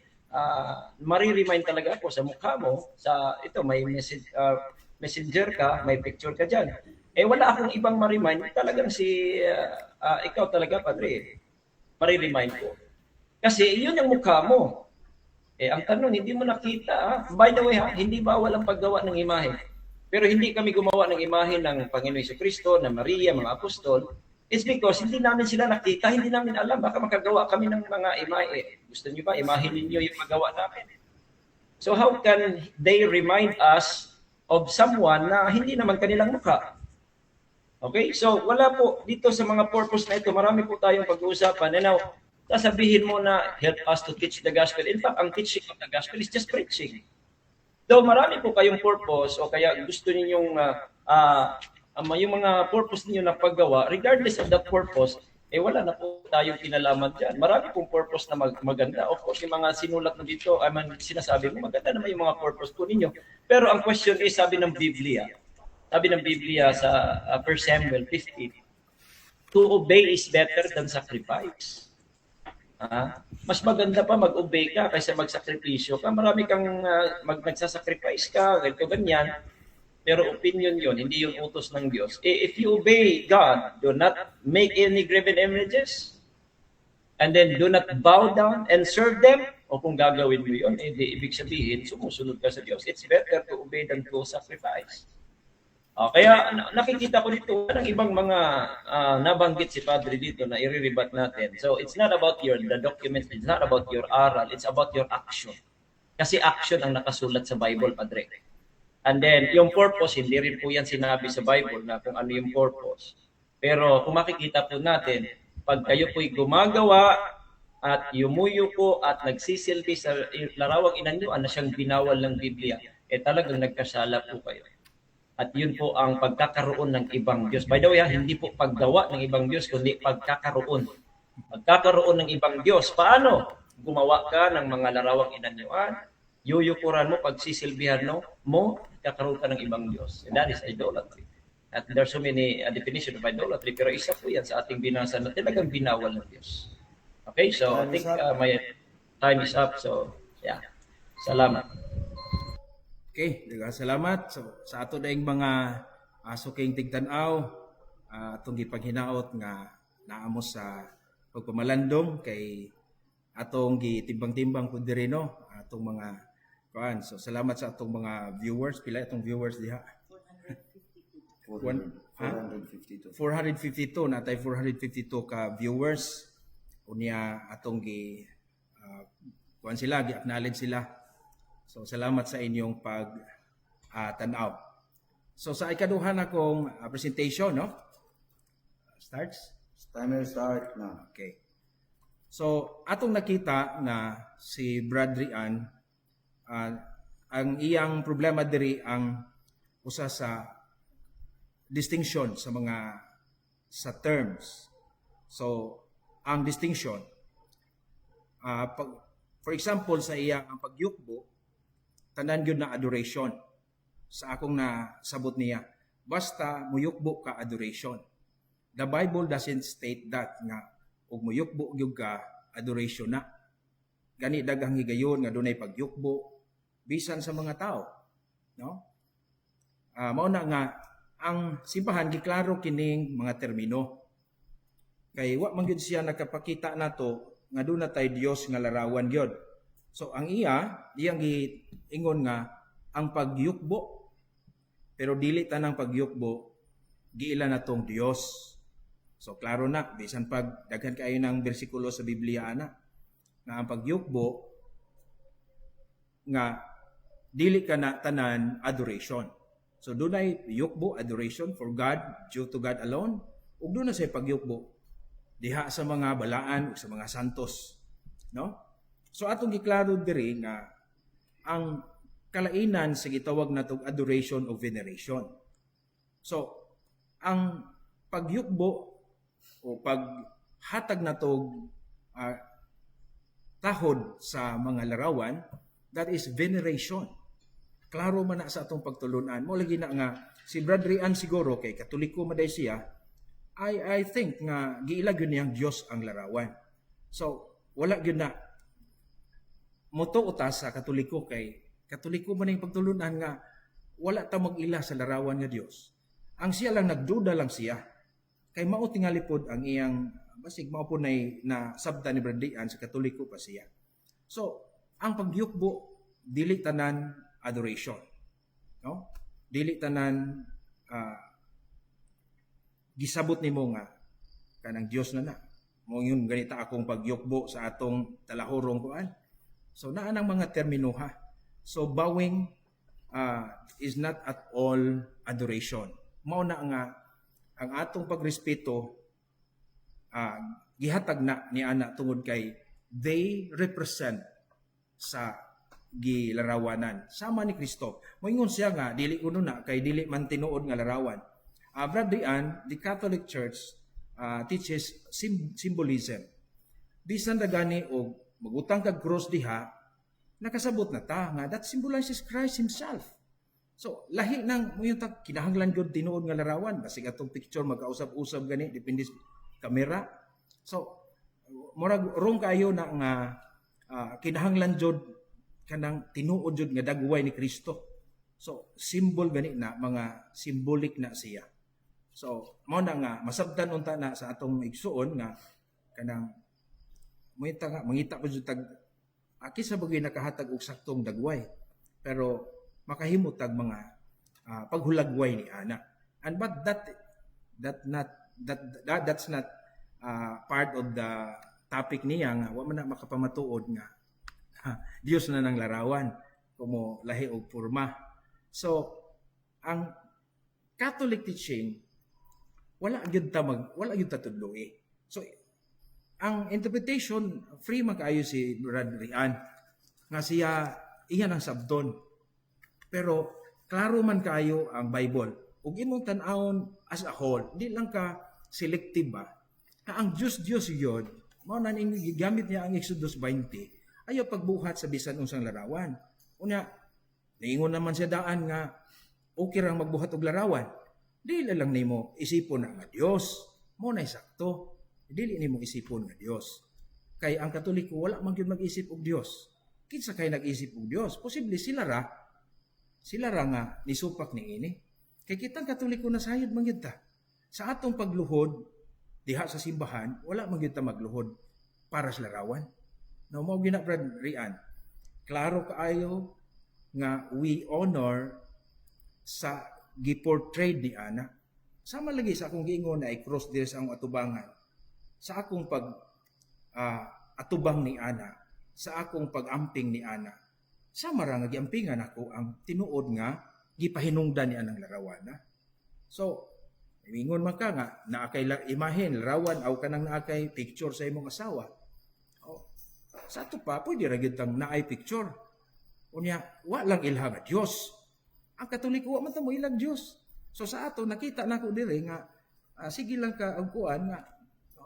mari-remind talaga ako sa mukha mo, sa ito, may message, messenger ka, may picture ka dyan. Wala akong ibang ma-remind. Talagang ikaw talaga, padre, mari-remind ko. Kasi yun ang mukha mo. Ang tanong, hindi mo nakita. By the way, hindi bawal ang paggawa ng imahe. Pero hindi kami gumawa ng imahe ng Panginoon Hesukristo, ng Maria, mga apostol. It's because hindi namin sila nakita, hindi namin alam. Baka makagawa kami ng mga imahe. Gusto niyo ba, imahe ninyo yung magawa namin? So how can they remind us of someone na hindi naman kanilang mukha? Okay? So, wala po dito sa mga purpose na ito. Marami po tayong pag-uusapan. And now, sasabihin mo na help us to teach the gospel. In fact, ang teaching of the gospel is just preaching. Though marami po kayong purpose o kaya gusto ninyong yung mga purpose niyo na paggawa, regardless of that purpose, wala na po tayong kinalaman dyan. Marami pong purpose na maganda. Of course, yung mga sinulat na dito, sinasabi mo, maganda naman yung mga purpose po ninyo. Pero ang question is, sabi ng Biblia sa 1 Samuel 15, to obey is better than sacrifice. Mas maganda pa mag-obey ka kaysa magsakripisyo ka. Marami kang nagsasacrifice ka, ganito, ganyan. Pero opinion yon, hindi yun utos ng Diyos. If you obey God, do not make any graven images, and then do not bow down and serve them, o kung gagawin mo yun, di ibig sabihin, sumusunod ka sa Diyos. It's better to obey than to sacrifice. Kaya nakikita ko dito ng ibang mga nabanggit si Padre dito na i-rebat natin. So it's not about the documents, it's not about your aral, it's about your action. Kasi action ang nakasulat sa Bible, Padre. And then yung purpose, hindi rin po yan sinabi sa Bible na kung ano yung purpose. Pero kung makikita po natin, pag kayo po'y gumagawa at yumuyuko at nagsisilbi sa larawang inanyuan na siyang binawal ng Biblia, talagang nagkasala po kayo. At yun po ang pagkakaroon ng ibang Diyos. By the way, hindi po paggawa ng ibang Diyos, kundi pagkakaroon. Pagkakaroon ng ibang Diyos. Paano? Gumawa ka ng mga larawang inanyuan, yuyukuran mo, pagsisilbihan mo, kakaroon ka ng ibang Diyos. And that is idolatry. At there's so many definition of idolatry, pero isa po yan sa ating binasa na talagang binawal ng Diyos. Okay, so I think my time is up. So, yeah. Salamat. Okay, salamat sa ato daing mga suking tigtanaw, atong gipaghinaot nga naamo sa pagpamalandong kay atong gitimbang-timbang pud diri no, atong mga kuan. So salamat sa atong mga viewers, pila atong viewers diha? 452. 452 natay 452 ka viewers. Unya atong kuan sila, gi-acknowledge sila. So salamat sa inyong tanaw. So sa ikaduha na kong presentation, no? Starts? Timer start now. Okay. So atong nakita na si Brad Rian, ang iyang problema diri ang usa sa distinction sa terms. So ang distinction, for example sa iyang ang pagyukbo, tanan gyud na adoration. Sa akong nasabot niya, basta muyukbo ka adoration. The Bible doesn't state that nga ug muyukbo gyud ka adoration na. Gani daghang higayon nga dunay pagyukbo bisan sa mga tao, no? Mao na nga ang simbahan giklaro kining mga termino. Kay wa man gyud siya nakapakita nato nga dunay tay Dios nga larawan gyud. So ang iyang giingon nga ang pagyukbo, pero dili tanang pagyukbo giila natong Dios. So klaro na bisan pag daghan kaayo ng bersikulo sa Biblia na ang pagyukbo nga dili ka na tanan adoration. So dunay yukbo, adoration for God, due to God alone, ug dunay say pagyukbo diha sa mga balaan ug sa mga santos, no? So atong giklaro diri nga ang kalainan sa gitawag natong adoration o veneration. So ang pagyukbo o paghatag natong tahod sa mga larawan, that is veneration. Klaro man na sa atong pagtulunan. Mo lagi na nga si Brad Rian siguro kay Katoliko maday siya, I think nga giilag yun niyang Diyos ang larawan. So wala yun na moto utas sa Katoliko kay Katoliko man yung pagtulunan nga wala ta mag-ila sa larawan nga Dios. Ang siya lang nagduda lang siya kay mao tingali pod ang iyang basig mao po na sabta ni Bradian sa Katoliko pa siya. So ang pagyukbo dili tanan adoration, no? Dili tanan gisabot nimo nga kanang Dios na mo yun ganita akong pagyukbo sa atong talahorong kuan. So naa nang mga termino ha. So bowing is not at all adoration. Mao na nga ang atong pagrespeto gihatag na ni ana tungod kay they represent sa gilarawanan sama ni Kristo. Moingon siya nga dili kuno na kay dili man tinuod nga larawan. Brad Rian, the Catholic Church teaches symbolism. Bisan dagani og magutang kag cross diha, nakasabot na ta nga that symbolizes Christ himself. So lahi nang mo yung kinahanglan gyud tinuod nga larawan basig atong picture magkausap-usap gani depende sa kamera. So murag rong kayo na nga kinahanglan jud kanang tinuod jud nga dagway ni Kristo. So symbol gani na, mga symbolic na siya. So mao na nga masabtan unta na sa atong igsuon nga kanang mangita pa jud tag aki sa bagay nakahatag og saktong dagway, pero makahimo tag mga paghulagway ni ana. And but that's not part of the topic niya nga wa man na makapamatuod nga Dios na nang larawan kumo lahi og porma. So ang Catholic teaching wala gyud ta tudloy. So ang interpretation free man kaayo si Brad Rian nga siya iyan ang sabton. Pero klaro man kaayo ang Bible. Ug imong tan-awon as a whole, di lang ka selective ba? Na ang Diyos yun, mao na ning gigamit niya ang Exodus 20, ayaw pagbuhat sa bisan unsang larawan. Unya, niingon naman siya daan nga okay rang magbuhat og larawan. Dili lang nimo isipon na nga Dios. Mo na sakto. Dili nimo isipon nga Dios. Kay ang Katoliko wala man gyud mag-isip og Dios. Kinsa kay nag-isip og Dios? Posible sila ra nga nisupak ni ini. Kay kitang Katoliko na sayod man gyud ta. Sa atong pagluhod diha sa simbahan, wala man gyud ta magluhod para sa larawan. No mo gina Brad Rian. Klaro kaayo nga we honor sa giportray ni ana. Sama lagi sa akong giingon na i-cross diri sa akong atubangan. Sa akong pag atubang ni ana, sa akong pag-amping ni ana. Sama ra nga giampingan ako ang tinuod nga gipahinungdan ni anang larawan. So, ingon man ka nga naakay imahen larawan aw kanang naakay picture sa imong asawa. Oh, sa ato pa pwede ra gyud tang naay picture. Unya, wa lang ilha nga Dios. Ang Katoliko wa man ta mo ilang Dios. So sa ato nakita nako diri nga sige lang ka og kuan nga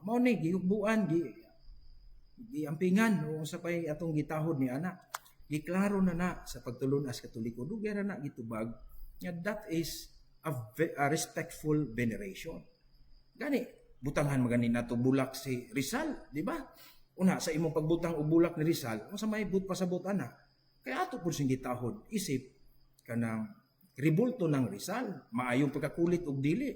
mao ni gihugbuan giampingan o sa pay atong gitahod ni ana. Giklaro na sa pagtulon as Katoliko dugay ra na gitubag nga that is a respectful veneration. Gani butangan magani nato bulak si Rizal, di ba? Una sa imong pagbutang og bulak ni Rizal, unsa may but pasabot ana? Kaya ato pud sing gitahod isip kanang ribulto ng Rizal, maayong pagkakulit og dili.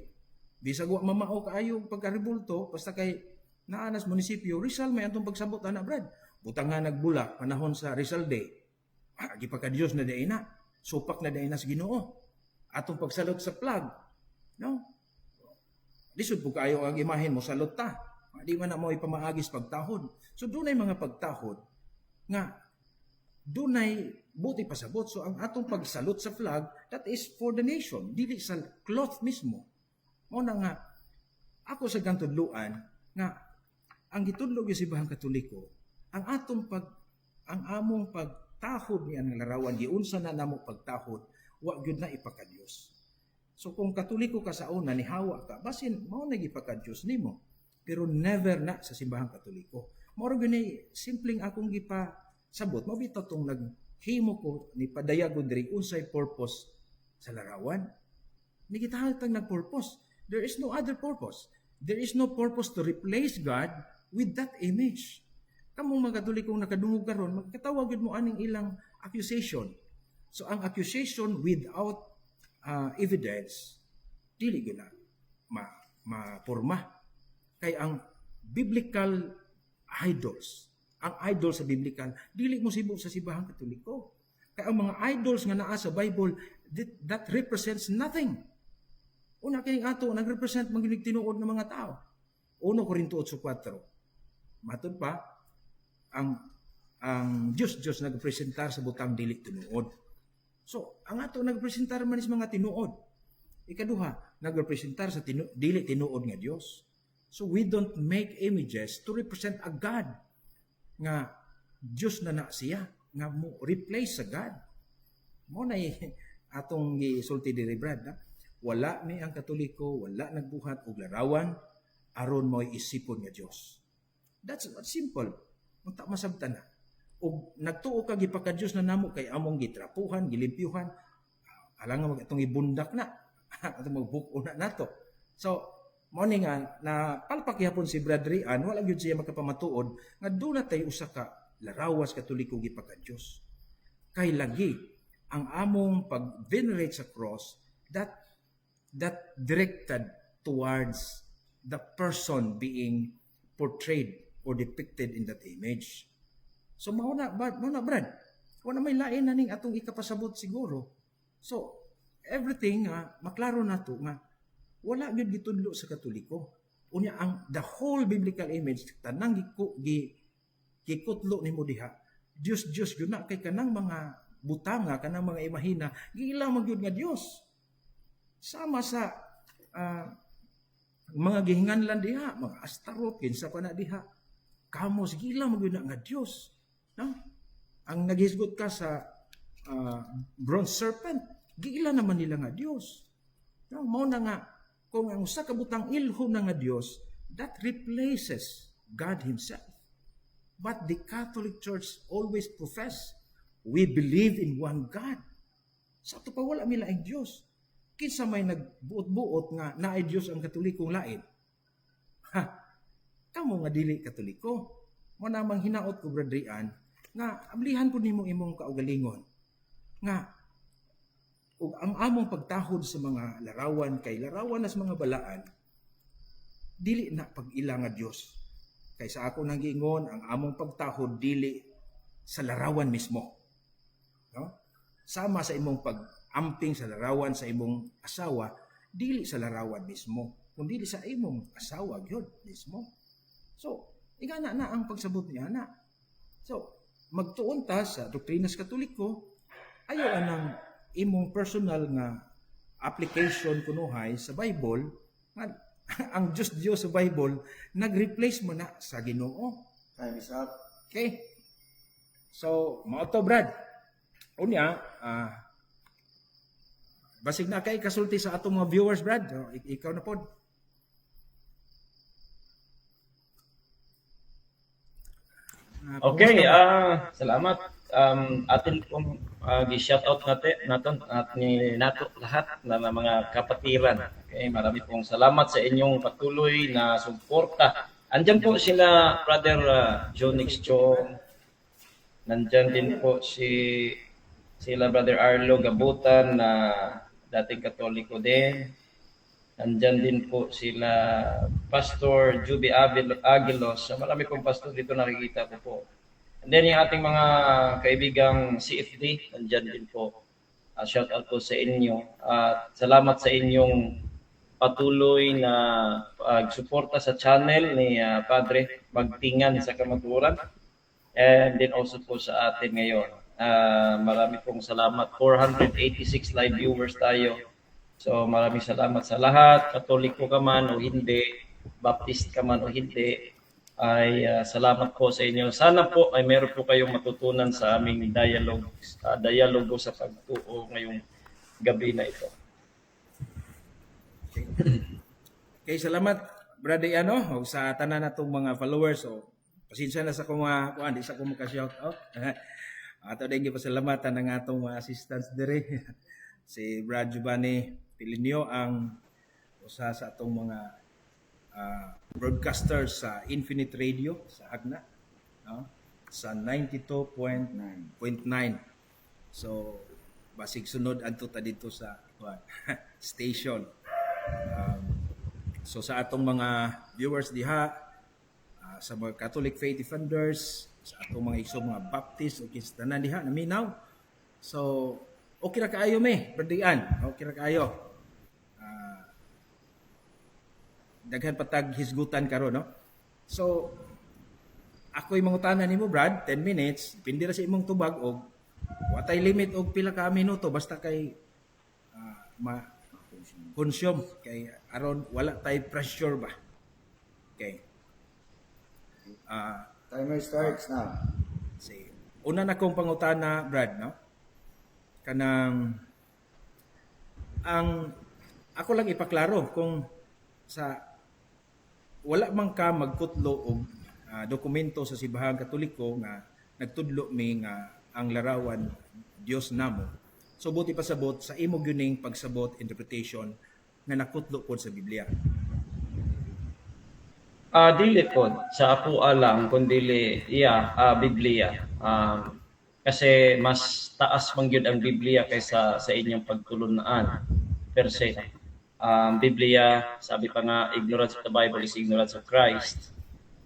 Bisag wa mamao kaayo pagkaribulto basta kay naanas munisipyo Rizal may atong pagsabot ana Brad. Butangan nagbulak panahon sa Rizal Day. Gipaka Dios na day na. Supak na day na sa Ginoo. Atong pagsalot sa flag. No? Lisod po kayo ang imahin mo salot ta. Di man na mo ipamaagis pagtahod. So dunay mga pagtahod nga dunay buti pasabot. So ang atong pagsalot sa flag, that is for the nation. Dili sa cloth mismo. Mo na nga, ako sa gantudluan nga ang gitudlo gyud sa Ibahang Katoliko, ang among pagtahod ni ang larawan giunsa na namo pagtahod, wa gyud na ipaka-Dios. So kung Katoliko ka sa una ni hawa ka, basin mao na gipaka-Dios nimo. Pero never na sa Simbahang Katoliko. Mao gyud ni simpleng akong gipasabot, mao bitaw tong naghimo ko ni padayagod diri unsay purpose sa larawan. Ni gitahatag nag-purpose. There is no other purpose. There is no purpose to replace God with that image. Kamong mga Katolikong nakadungog karon, magkatawag gid mo aning ilang accusation. So ang accusation without evidence dili gyud na mapurma. Kay ang biblical idols, ang idol sa biblical dili mo sibo sa Simbahang Katoliko. Kay ang mga idols nga naa sa Bible that represents nothing. Una kining ato nagrepresent maginig tinuod ng mga tao. 1 Corinto 8:4. Matud pa ang Diyos nagpresentar sa butang dili tinuod. So, ang ato nagpresentar man is mga tinuod. Ikaduha, nagrepresentar sa dili tinuod nga Dios. So we don't make images to represent a God nga Diyos na siya nga mo replace sa God. Mo na atong gisulti diri Brad. Wala ni ang Katoliko, wala nagbuhat og larawan aron mo'y isipon nga Dios. That's simple. Unta masabtan na. Og nagtuo ka gipaka Dios na namo kay among gitrapuhan, gilimpyuhan. Alang nga atong ibundak na. Atong magbuko na nato. So Mao ni nga na palpak gyapon si Brad Rian, wala gyud siya makapamatuod nga doon na tayo usa ka larawas katoliko gipaka Dios. Kay lagi ang among pag-venerate sa cross that directed towards the person being portrayed or depicted in that image. So mao na Brad, wala may lain na ning atong ikapasabot siguro. So everything maklaro na to nga wala gyud gitudlo sa Katoliko. Unya ang the whole biblical image tanang gikutlo nimo diha. Dios gyud na kay kanang mga butanga, kanang mga imahina, giila man gyud nga Dios. Sama sa mga gihinganlan diha, mga Astaroth, kinsa pa na diha. Kamo gila man gyud na nga Dios. No? Ang naghisgot ka sa bronze serpent, giila naman nila nga Dios. No, mao na nga kung ang usa ka butang ilho na nga Dios, that replaces God himself. But the Catholic Church always profess, we believe in one God. Sa ito pa wala mila ang Diyos. Kinsa may nagbuot-buot nga naay Diyos ang Katolikong lain. Kamo nga dili Katoliko. Mo namang hinaot ko Brad Rian, nga ablihan ko nimo imong kaugalingon. Nga ug ang among pagtahod sa mga larawan kay larawan na sa mga balaan dili na pag-ila nga Dios. Kay sa ako nang giingon ang among pagtahod dili sa larawan mismo. No? Sama sa imong pag-amping sa larawan sa imong asawa, dili sa larawan mismo, kundi sa imong asawa gyud mismo. So, igana na ang pagsabot niya na. So, magtuon ta sa doktrinas Katoliko, ayaw anang imong personal nga application kunuhay sa Bible nga ang Diyos sa Bible nag-replace mo na sa Ginoo. Time is up. Okay? So, mao to Brad. Unya, basig na kay kasulti sa atong mga viewers Brad. So, ikaw na pod. Okay, salamat. Atin pong gi-shoutout natin nato lahat na mga kapatiran. Okay, marami pong salamat sa inyong patuloy na suporta. Andiyan po sila Brother Jonix Chong. Nandiyan din po sila Brother Arlo Gabutan na dating Katoliko din. Nandiyan din po sila Pastor Juby Aguilos. Marami pong pastor dito nakikita ko po. And then yung ating mga kaibigang CFD, nandiyan din po. Shout out po sa inyo. Salamat sa inyong patuloy na pagsuporta sa channel ni Padre Magtingan sa Kamaturan. And then also po sa atin ngayon. Marami pong salamat. 486 live viewers tayo. So maraming salamat sa lahat. Katoliko ka man o hindi, Baptist ka man o hindi, ay salamat po sa inyo. Sana po ay meron po kayong matutunan sa aming dialogo sa pagtuo ngayong gabi na ito. Okay, salamat Brother Ano o sa tanan natong mga followers. So, pasensya na sa mga kuan, di sa ko maka-shout out. Ato din gipasalamatan ang atong mga assistants dire. Si Brad Giovanni Pilinio ang usa sa atong mga broadcasters sa Infinite Radio sa Agna, no? Sa 92.9. So basig sunod adto ta dito sa station. So sa atong mga viewers diha, sa mga Catholic Faith Defenders, sa atong mga igsoong mga Baptist o kinsa diha naminaw. So okay ra kaayo Berdian. Okay ra kaayo. Daghan patag hisgutan karon, no? So ako'y mangutanan nimo Brad, 10 minutes, pindi ra sa imong tubag og watay limit og pila ka minuto basta kay consume kay aron wala tay pressure ba. Okay. Timer starts now. Say, una na kong pangutana Brad, no? Kanang ang ako lang ipaklaro kung sa wala man ka magkutlo og dokumento sa Simbahang Katoliko nga nagtudlo mi nga ang larawan Dios namo. So buti pasabot sa imo gyuning pagsabot interpretation nga nakutlo pod sa Biblia. Dili po sa ako lang kundi Biblia. Kasi mas taas man gyud ang Biblia kaysa sa inyong pagtulunaan per se. Biblia, sabi pa nga, ignorance of the Bible is ignorance of Christ.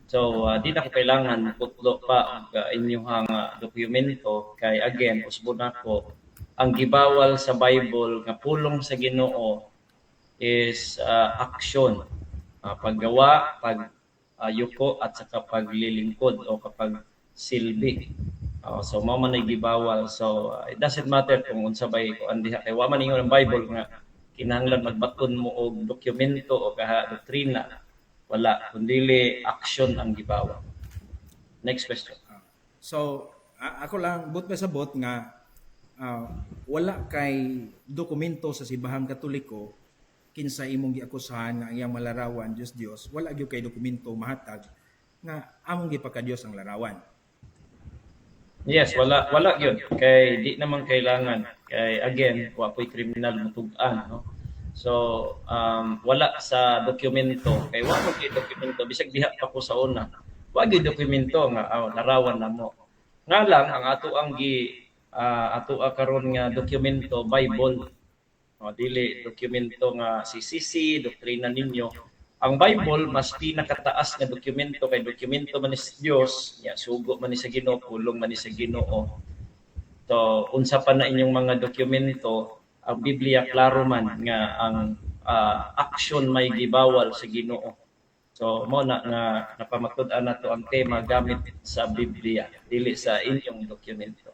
So, di na ko kailangan putlo pa ang inyong dokumento kay again, usbon ako, ang gibawal sa Bible nga pulong sa Ginoo is action, paggawa, yuko at saka paglilingkod o kapag silbi. So mao man ay gibawal. So it doesn't matter kung unsa bay ko andiha kay wa man ingon ang Bible nga kinahanglan magbaton mo og dokumento o kaha doktrina. Wala kundi action ang gibawal. Next question. So, ako lang, but sa bot nga, wala kay dokumento sa Simbahang Katoliko, kinsa imong giakusahan nga ang iyang malarawan, Diyos, wala gyud kay dokumento mahatag nga among gipakadiyos ang larawan. Yes, wala yun. Kay di naman kailangan. Kay again, wa po'y kriminal mutug-an, no? So, wala sa dokumento. Kay wa mo kay dokumento bisag diha pa ko sa una. Wa gyud dokumento nga larawan namo. Nga lang ang ato karon nga dokumento Bible. Dili dokumento nga CCC, doktrina ninyo. Ang Bible mas pinakataas nga dokumento kay dokumento man ni Dios, sugo man ni sa Ginoo, pulong man ni sa Ginoo. So unsa pa na inyong mga dokumento, ang Biblia klaro man nga ang action may gibawal sa Ginoo. So mo na nga napamatud-an nato ang tema gamit sa Biblia, dili sa inyong dokumento.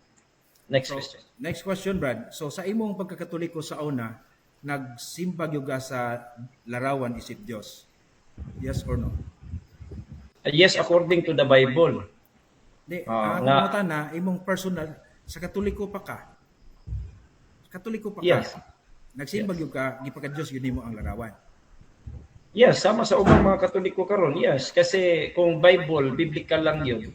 Next question. Next question, Brad. So sa imong pagkakatoliko sa una, nagsimba gyud ka sa larawan isip Dios. Yes or no? Yes, according to the Bible. Di, nga- ang na imong personal sa Katoliko pa ka. Katoliko pa ka. Yes. Nagsimba gyud ka gipakadiyos gyud nimo ang larawan. Yes, sama sa ubang mga Katoliko karon. Yes, kasi kung Bible, biblical lang 'yun.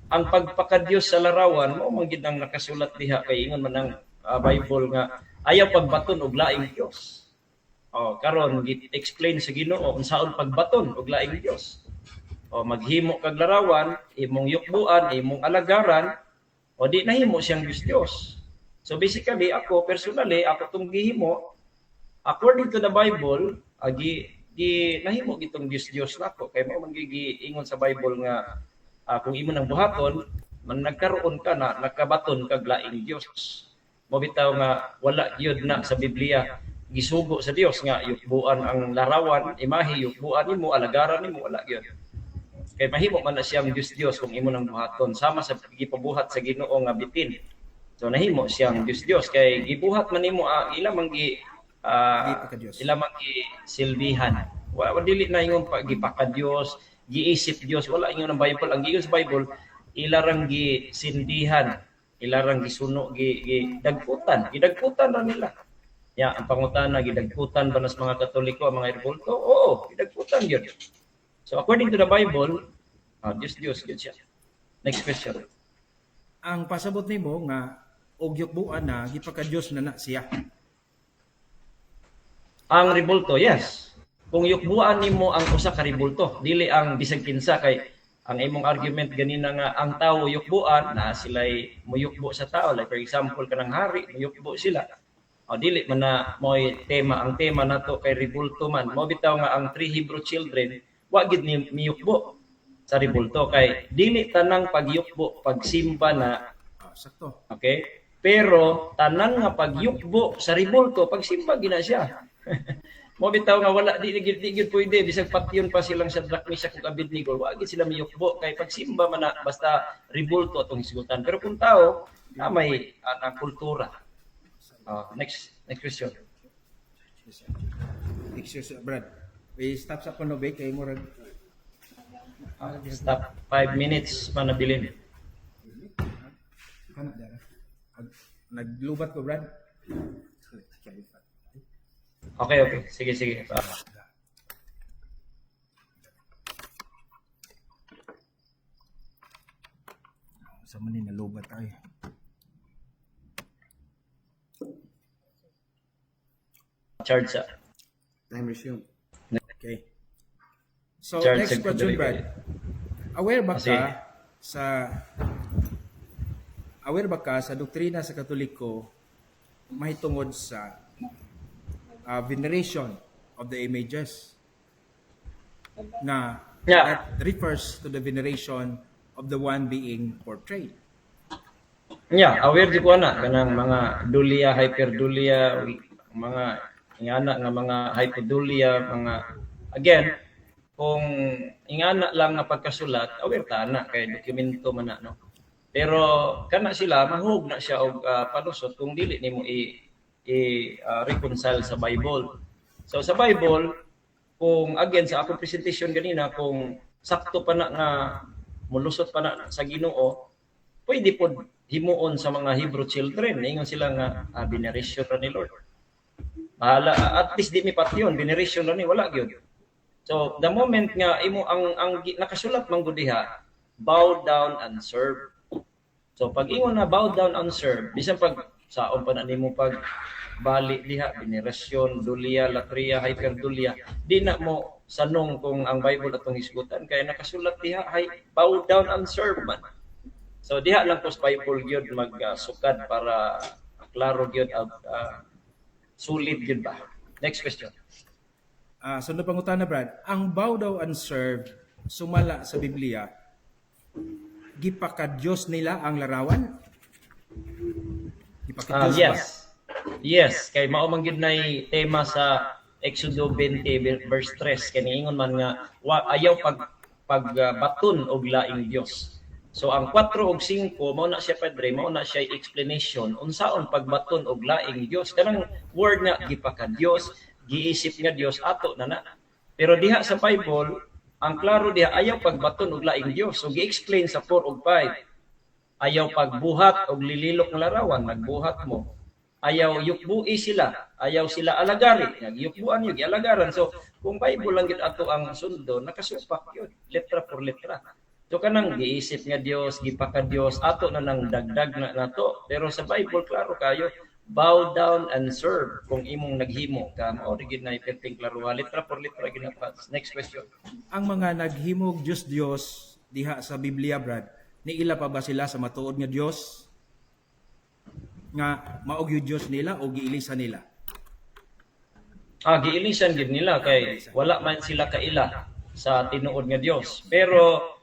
Ang pagpakadiyos sa larawan, mao man gid ang nakasulat diha kay ingon man ang Bible nga ayaw pagbaton og laing Dios. Karon gi-explain sa Ginoo unsaon pagbaton og laing Dios. Maghimo kag larawan, imong yukbuan, imong alagaran, o di nahimo siyang Dios. So basically ako personally ako tong gihimo according to the Bible, gi nahimo gitong Dios nako kay mao man giingon sa Bible nga kung imo nang buhaton man nagkaroon ka na nakabaton kag laing Dios. Mo bitaw nga wala gyud na sa Biblia gisugo sa Dios nga yukbuan ang larawan, imahe yukbuan nimo, alagaran nimo, wala gyud. Kay mahimo man na siyang Dios kung imo nang buhaton sama sa gipabuhat sa Ginoo nga bitin. So nahimo siyang Dios kay gibuhat man nimo ila man Gipakadiyos. ila man silbihan. Wala dili na ingon pa gipakadiyos, giisip Dios, wala ingon ang Bible. Ang giingon sa Bible ilarang gisindihan, ilarang gisuno gidagkutan ra nila. Ang pangutana gidagkutan ba nas mga Katoliko ang mga rebulto? Oo, gidagkutan gyud. So according to the Bible, Dios gyud siya. Next question. Ang pasabot nimo nga og yukbuan na gipakadiyos na siya. Ang rebulto, yes. Kung yukbuan nimo ang usa ka rebulto, dili ang bisag kinsa kay ang imong argument ganina nga ang tawo yukbuan na sila'y muyukbo sa tao. Like for example kanang hari, muyukbo sila. Dili man na mo'y tema. Ang tema nato kay rebulto man. Mo bitaw nga ang 3 Hebrew children, wa gid ni miyukbo sa rebulto kay dili tanang pagyukbo pagsimba na, Sakto. okay? Pero tanan nga pagyukbo sa rebulto pagsimba gina siya. Mo bitaw nga wala di gid pwede bisag patyon pa silang sa Shadrach, Meshach ug Abednego, wa gid sila miyukbo kay pagsimba man na basta rebulto atong hisgutan. Pero kung tao na may ang kultura. Next question. Excuse Brad. We stop sa panobay kay murag Stop 5 minutes pa nabilin. kana dara. Naglubat ko Brad. Okay. Sige. Sa man ni nalubat ay. Charge sa. Time resume. Okay. So, Charge next sa question, dili Brad. kay. Aware ba Kasi- ka sa doktrina sa Katoliko mahitungod sa veneration of the images na Yeah. that refers to the veneration of the one being portrayed. Yeah, aware di ko na kanang mga dulia, hyperdulia, mga ingana nga mga hypodulia, mga again kung ingana lang nga pagkasulat, aware ta na kay dokumento man na no. Pero kana sila mahug na siya og palusot kung dili nimo reconcile sa Bible. So sa Bible, kung again sa akong presentation kanina kung sakto pa na nga mulusot pa na sa Ginoo, pwede pod himuon sa mga Hebrew children ingon sila nga veneration ra ni Lord. At least di mi patyon veneration ra ni wala gyud. So the moment nga imo ang nakasulat man gud diha, bow down and serve. So pag ingon na bow down and serve, bisan pag saon pa na nimo pag bali diha veneration, dulia, latria, hyperdulia, di na mo sanong kung ang Bible atong hisgutan kay nakasulat diha bow down and serve man. So diha lang po sa Bible gyud magsukad para klaro gyud sulit gyud ba. Next question. Sunod pangutana, Brad. Ang bow down and serve sumala sa Biblia, gipaka-Diyos nila ang larawan? Gipaka-Diyos ba? Yes. Yes, kay mao man gyud nay tema sa Exodo 20 verse 3 kay niingon man nga ayaw pagbaton og laing Dios. So ang 4 ug 5 mao na siya padre, mao na siya explanation unsaon pagbaton og laing Dios. Kanang word nga gipaka Dios, giisip nga Dios ato na. Pero diha sa Bible, ang klaro diha ayaw pagbaton og laing Dios. So gi-explain sa 4 ug 5. Ayaw pagbuhat og lililok nga larawan, nagbuhat mo. Ayaw yukbui sila, ayaw sila alagari, nagyukbuan yun, alagaran. So kung Bible lang gid ato ang sundo, nakasupak yun, letra por letra. So kanang giisip nga Dios, gipaka Dios, ato na nang dagdag na nato. Pero sa Bible klaro kayo, bow down and serve kung imong naghimo ka. Mao gid na iperting klaro, letra por letra ginapas. Next question. Ang mga naghimog Diyos diha sa Biblia, Brad, niila pa ba sila sa matuod nga Diyos? Nga maog yung Diyos nila o giilisa nila? Giilisan gid nila kay wala man sila kaila sa tinuod nga Dios. Pero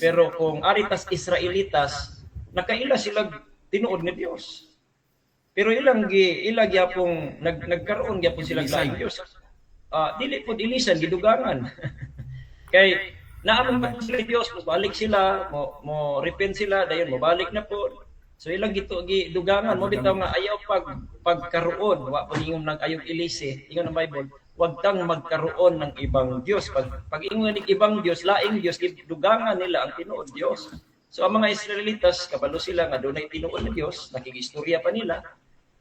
pero kung aritas Israelitas nakaila sila tinuod nga Dios. Pero ilang gyapong nagkaroon gyapon sila laing Dios. Dili pod ilisan gidugangan. Kay naamon man sila Dios, mobalik sila, mo repent sila, dayon mobalik na po. So ilang gidugangan mo bitaw nga ayaw pagkaroon, wa pa ingon nang ayaw ilisi, ingon ang Bible, wag tang magkaroon ng ibang Dios. Pag ingon ng ibang Dios, laing Dios, gidugangan nila ang tinuod Dios. So ang mga Israelitas kabalo sila nga dunay tinuod na Dios, nakigistorya pa nila.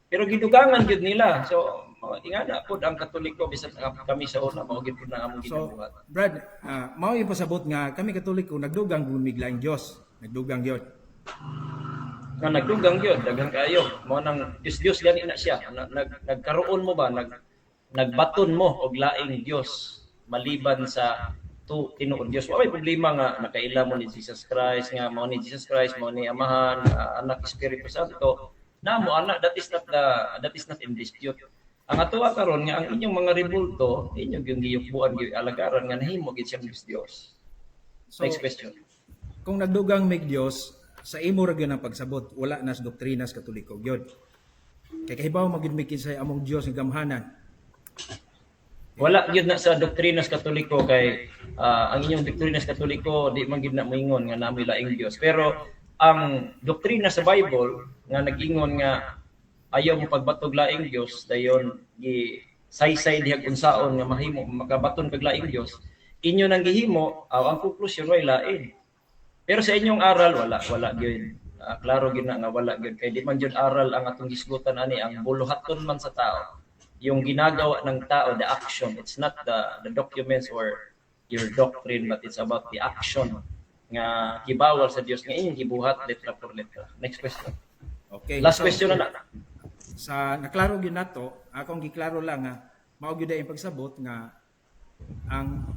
Pero gidugangan gyud nila. So ingana pod ang Katoliko bisan kami sa una mao gyud na among So, ginabuhat. Brad, mao yung pasabot nga kami Katoliko nagdugang bumiglaing Diyos. Nagdugang yun. Nga nagdugang yun, daghang kayo. Mo nang Diyos gani na siya. Nagkaroon mo ba nagbaton mo og laing Dios maliban sa tinuod Dios. Wa may problema nga nakaila mo ni Jesus Christ nga mao ni Jesus Christ, mao ni Amahan, Anak, Espiritu Santo. Namo anak, that is not in dispute. Ang atuwa karon nga ang inyong mga rebulto, inyong yung giyukbuan gyud alagaran nga nahimo gid siyang Dios. So, Next question. kung nagdugang may Diyos, sa imo ra gyud ang pagsabot, wala nas doktrinas Katoliko gyud. Kay kahibaw magid may kinsay among Dios nga gamhanan. Wala gyud na sa doktrinas Katoliko kay ang inyong doktrinas Katoliko di man gyud na moingon nga nami laing Dios. Pero ang doktrina sa Bible nga nag-ingon nga ayaw mo pagbatog laing Dios dayon gi saysay dihag unsaon nga mahimo makabaton kag laing Dios, inyo nang gihimo ang konklusyon way lain. Pero sa inyong aral wala gyud klaro gyud na nga wala gyud kay di man gyud aral ang atong gisgutan ani ang buluhaton man sa tao. Yung ginagawa ng tao, the action, it's not the documents or your doctrine, but it's about the action nga gibawal sa Dios nga inyong gibuhat letra por letra. Next question. Okay. Last so, question na. Sa naklaro gyud nato, akong giklaro lang nga mao gyud ang pagsabot nga ang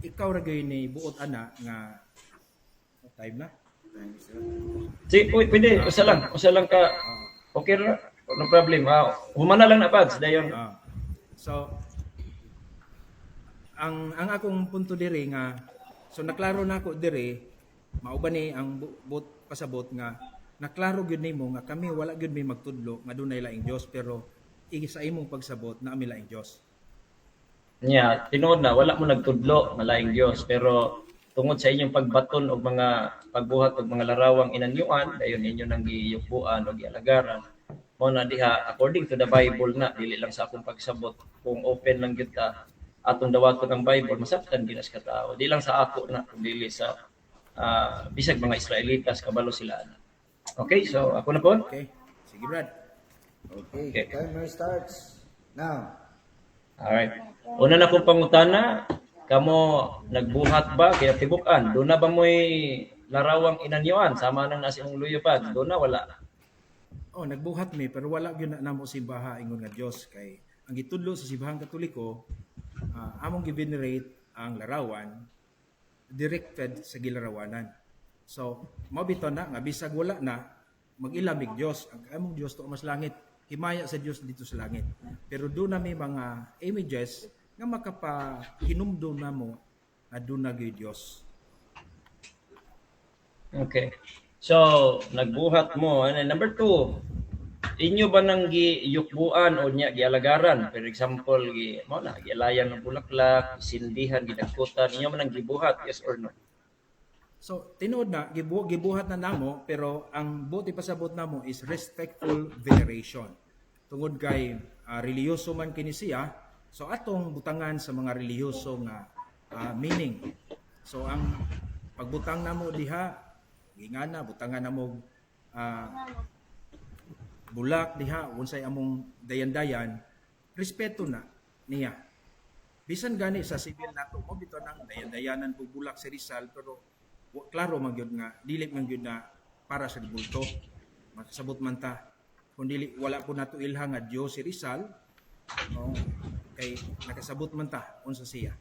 ikaw ra gyud ni buot ana nga time na. Time is up. Si, pwede, usa lang ka. Okay ra. No problem. Humana lang na pads dayon. So ang akong punto diri nga so naklaro na ako diri mao ba ni ang buot pasabot nga naklaro gyud nimo nga kami wala gyud may magtudlo nga dunay laing Dios pero sa imong pagsabot na ami laing Dios. Nya, tinuod na wala mo nagtudlo malaing Dios pero tungod sa inyong pagbaton og mga pagbuhat og mga larawang inanyuan dayon inyo nang giyukuan o gialagaran mo na diha according to the Bible na dili lang sa akong pagsabot kung open lang gyud ta atong dawaton ang Bible masabtan ginas ka tao di lang sa ako na kung dili sa bisag mga Israelitas kabalo sila na. Okay, so ako na po. Okay? Sige Brad. Okay, Okay. timer starts now. Alright. Una na kong pangutana, kamo nagbuhat ba kaya tibukan? Doon na ba mo'y larawang inanyuan? Sama nang nasa imong luyupad? Doon na wala. Oh, nagbuhat mi pero wala gyud na namo simbaha ingon nga Dios kay ang gitudlo sa simbahang Katoliko among givenerate ang larawan directed sa gilarawanan. So, mao bitaw na nga bisag wala na mag-ilamig Dios. Ang among Dios to mas langit. Himaya sa Dios dito sa langit. Pero doon na may mga images nga makapahinumdum namo na doon na gyud Dios. Okay. So, nagbuhat mo. Ano, number 2, inyo ba nang giyukbuan o niya gialagaran? For example, mo na, gialayan ng bulaklak, sindihan, gidagkutan. Inyo man nang gibuhat, yes or no? So, tinuod na, gibuhat na namo, pero ang buti pasabot namo is respectful veneration. Tungod kay reliyoso man kini siya, so atong butangan sa mga reliyoso nga meaning. So, ang pagbutang namo diha, gingana, butangan namo bulak diha, unsay among dayan-dayan, respeto na niya. Bisan gani sa sibil nato, mo bitaw nang dayan-dayanan po bulak si Rizal, pero klaro man gyud nga dili man gyud na para sa bulto makasabot man ta kun dili wala po nato ilha nga Dios si Rizal kay nakasabot man ta unsa siya.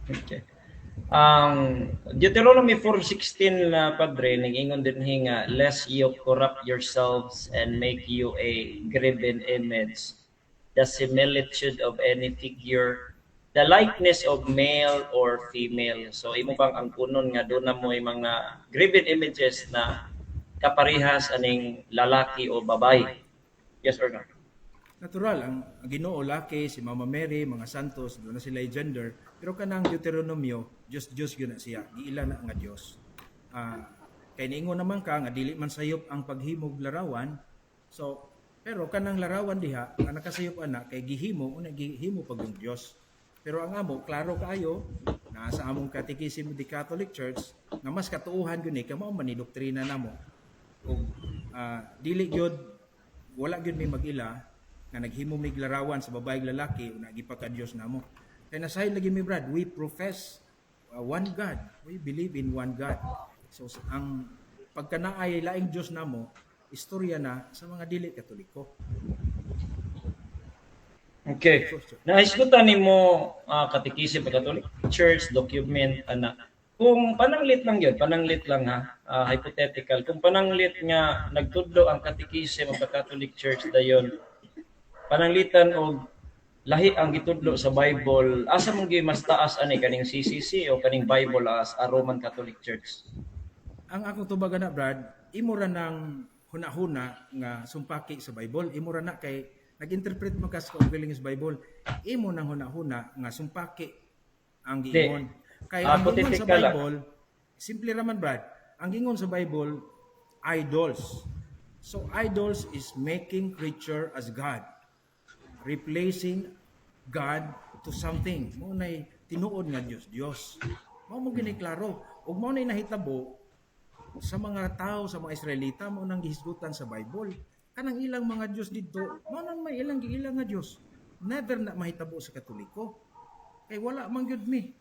Okay. Ang Deuteronomy 4:16 na padre nag-ingon din nga lest you corrupt yourselves and make you a graven image, the similitude of any figure, the likeness of male or female. So imo bang ang kunon nga doon na mo mga graven images na kaparehas aning lalaki o babae? Yes or no? Natural ang Ginoo laki si Mama Mary mga santos do na sila gender pero kanang Deuteronomio Diyos gyud na siya giila na nga Dios. Kay niingon naman ka nga dili man sayop ang paghimog larawan. So pero kanang larawan diha nga nakasayop ana kay gihimo una gihimo pag ang Dios. Pero ang amo, klaro kaayo, nasa among Catechism of the Catholic Church, nga mas katuuhan guni ka mao man ni doktrina namo. O dili gyud wala gyud may mag-ila nga naghimo mig larawan sa babae ug lalaki una gipaka Dios namo. Kay nasahay lagi mi Brad, we profess one God. We believe in one God. So ang pagkanaay laing Dios namo, istorya na sa mga dili Katoliko. Okay. Naisgutan nimo Catechism of the Catholic Church document ana. Kung pananglit lang yun, pananglit lang ha, hypothetical. Kung pananglit nga nagtudlo ang Catechism of the Catholic Church dayon, pananglitan og lahi ang gitudlo sa Bible, asa mong mas taas ani kaning CCC o kaning Bible as a Roman Catholic Church? Ang akong tubagan na Brad, imo ra nang hunahuna nga sumpaki sa Bible, imo ra na kay nag-interpret mo kas kung feeling is Bible, imo nang hunahuna nga sumpaki ang giingon. Kaya ang gingon sa Bible, simple raman Brad, ang gingon sa Bible, idols. So idols is making creature as God. Replacing God to something. Mo nay tinuod nga Dios. Mao mo gini klaro. Ug mao nay nahitabo sa mga tao, sa mga Israelita, mo nang gihisgutan sa Bible. Kanang ilang mga Dios dito, mao nang may ilang nga Dios. Never na mahitabo sa Katoliko. Kay wala man gyud mi.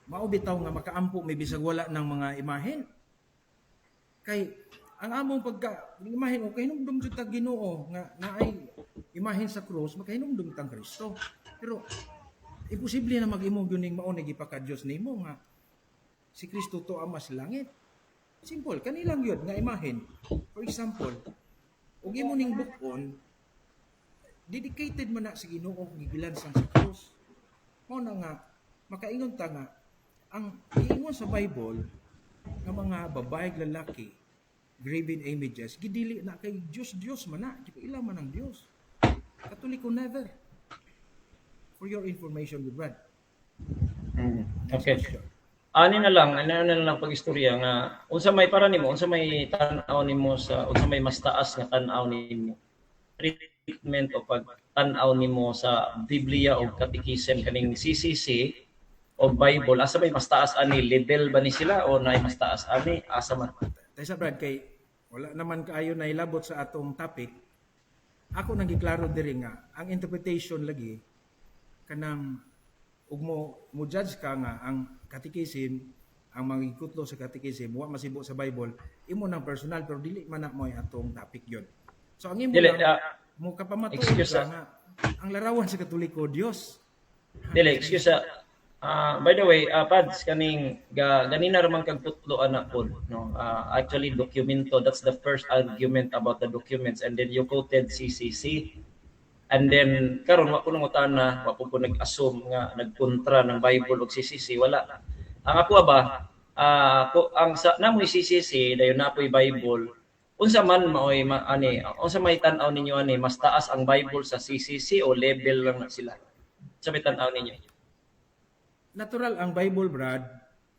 Mao bitaw nga makaampo may bisag wala ng mga imahen. Kay ang among imahen o kahinumdum jud ta Ginoo nga naay imahen sa krus, makahinumdum tang Kristo. Pero imposible na mag-imong yun ning maunay gipaka-Dios nimo nga si Kristo to ama sa langit. Simple, kanilang yun nga imahen. For example, ug imo ning bukon, dedicated man na sa Ginoo gigilan sang sa krus. Mao na nga makaingon ta nga ang giingon sa Bible nga mga babaeng lalaki graven images gidili na kay Dios man na, di pa ila man ang Dios. Katoliko never. For your information, good Brad. Okay. Ani na lang pag-istorya nga unsa may para nimo, unsa may tan-aw nimo sa unsa may mas taas nga tan-aw nimo. Treatment o pag-tan-aw nimo sa Biblia o Catechism kaning CCC o Bible, asa may mas taas ani level ba ni sila o naay mas taas ani asa man? Tayo sa Brad kay wala naman kaayo na ilabot sa atong topic. Ako nang giklaro diri nga ang interpretation lagi kanang ug mo judge ka nga ang catechism ang mangikutlo sa catechism wa masibo sa Bible imo nang personal pero dili man na mo atong topic yon. So ang imo Dili, lang mo kapamatuod excuse, ka nga ang larawan sa Katoliko Dios. Dili, excuse. By the way, Pads, kaning ganina raman kag putlo anak po, no? Actually, documento, that's the first argument about the documents. And then you quoted CCC. And then, karon wa ko nangutana, wa ko nag-assume nga nagkontra ng Bible ug CCC. Wala. Ang ako ba, ang sa namoy CCC, dayon napoy Bible, unsa man maoy ani, unsa may tan-aw ninyo ani, mas taas ang Bible sa CCC o level lang na sila? Sa may tan-aw ninyo? Natural ang Bible, Brad,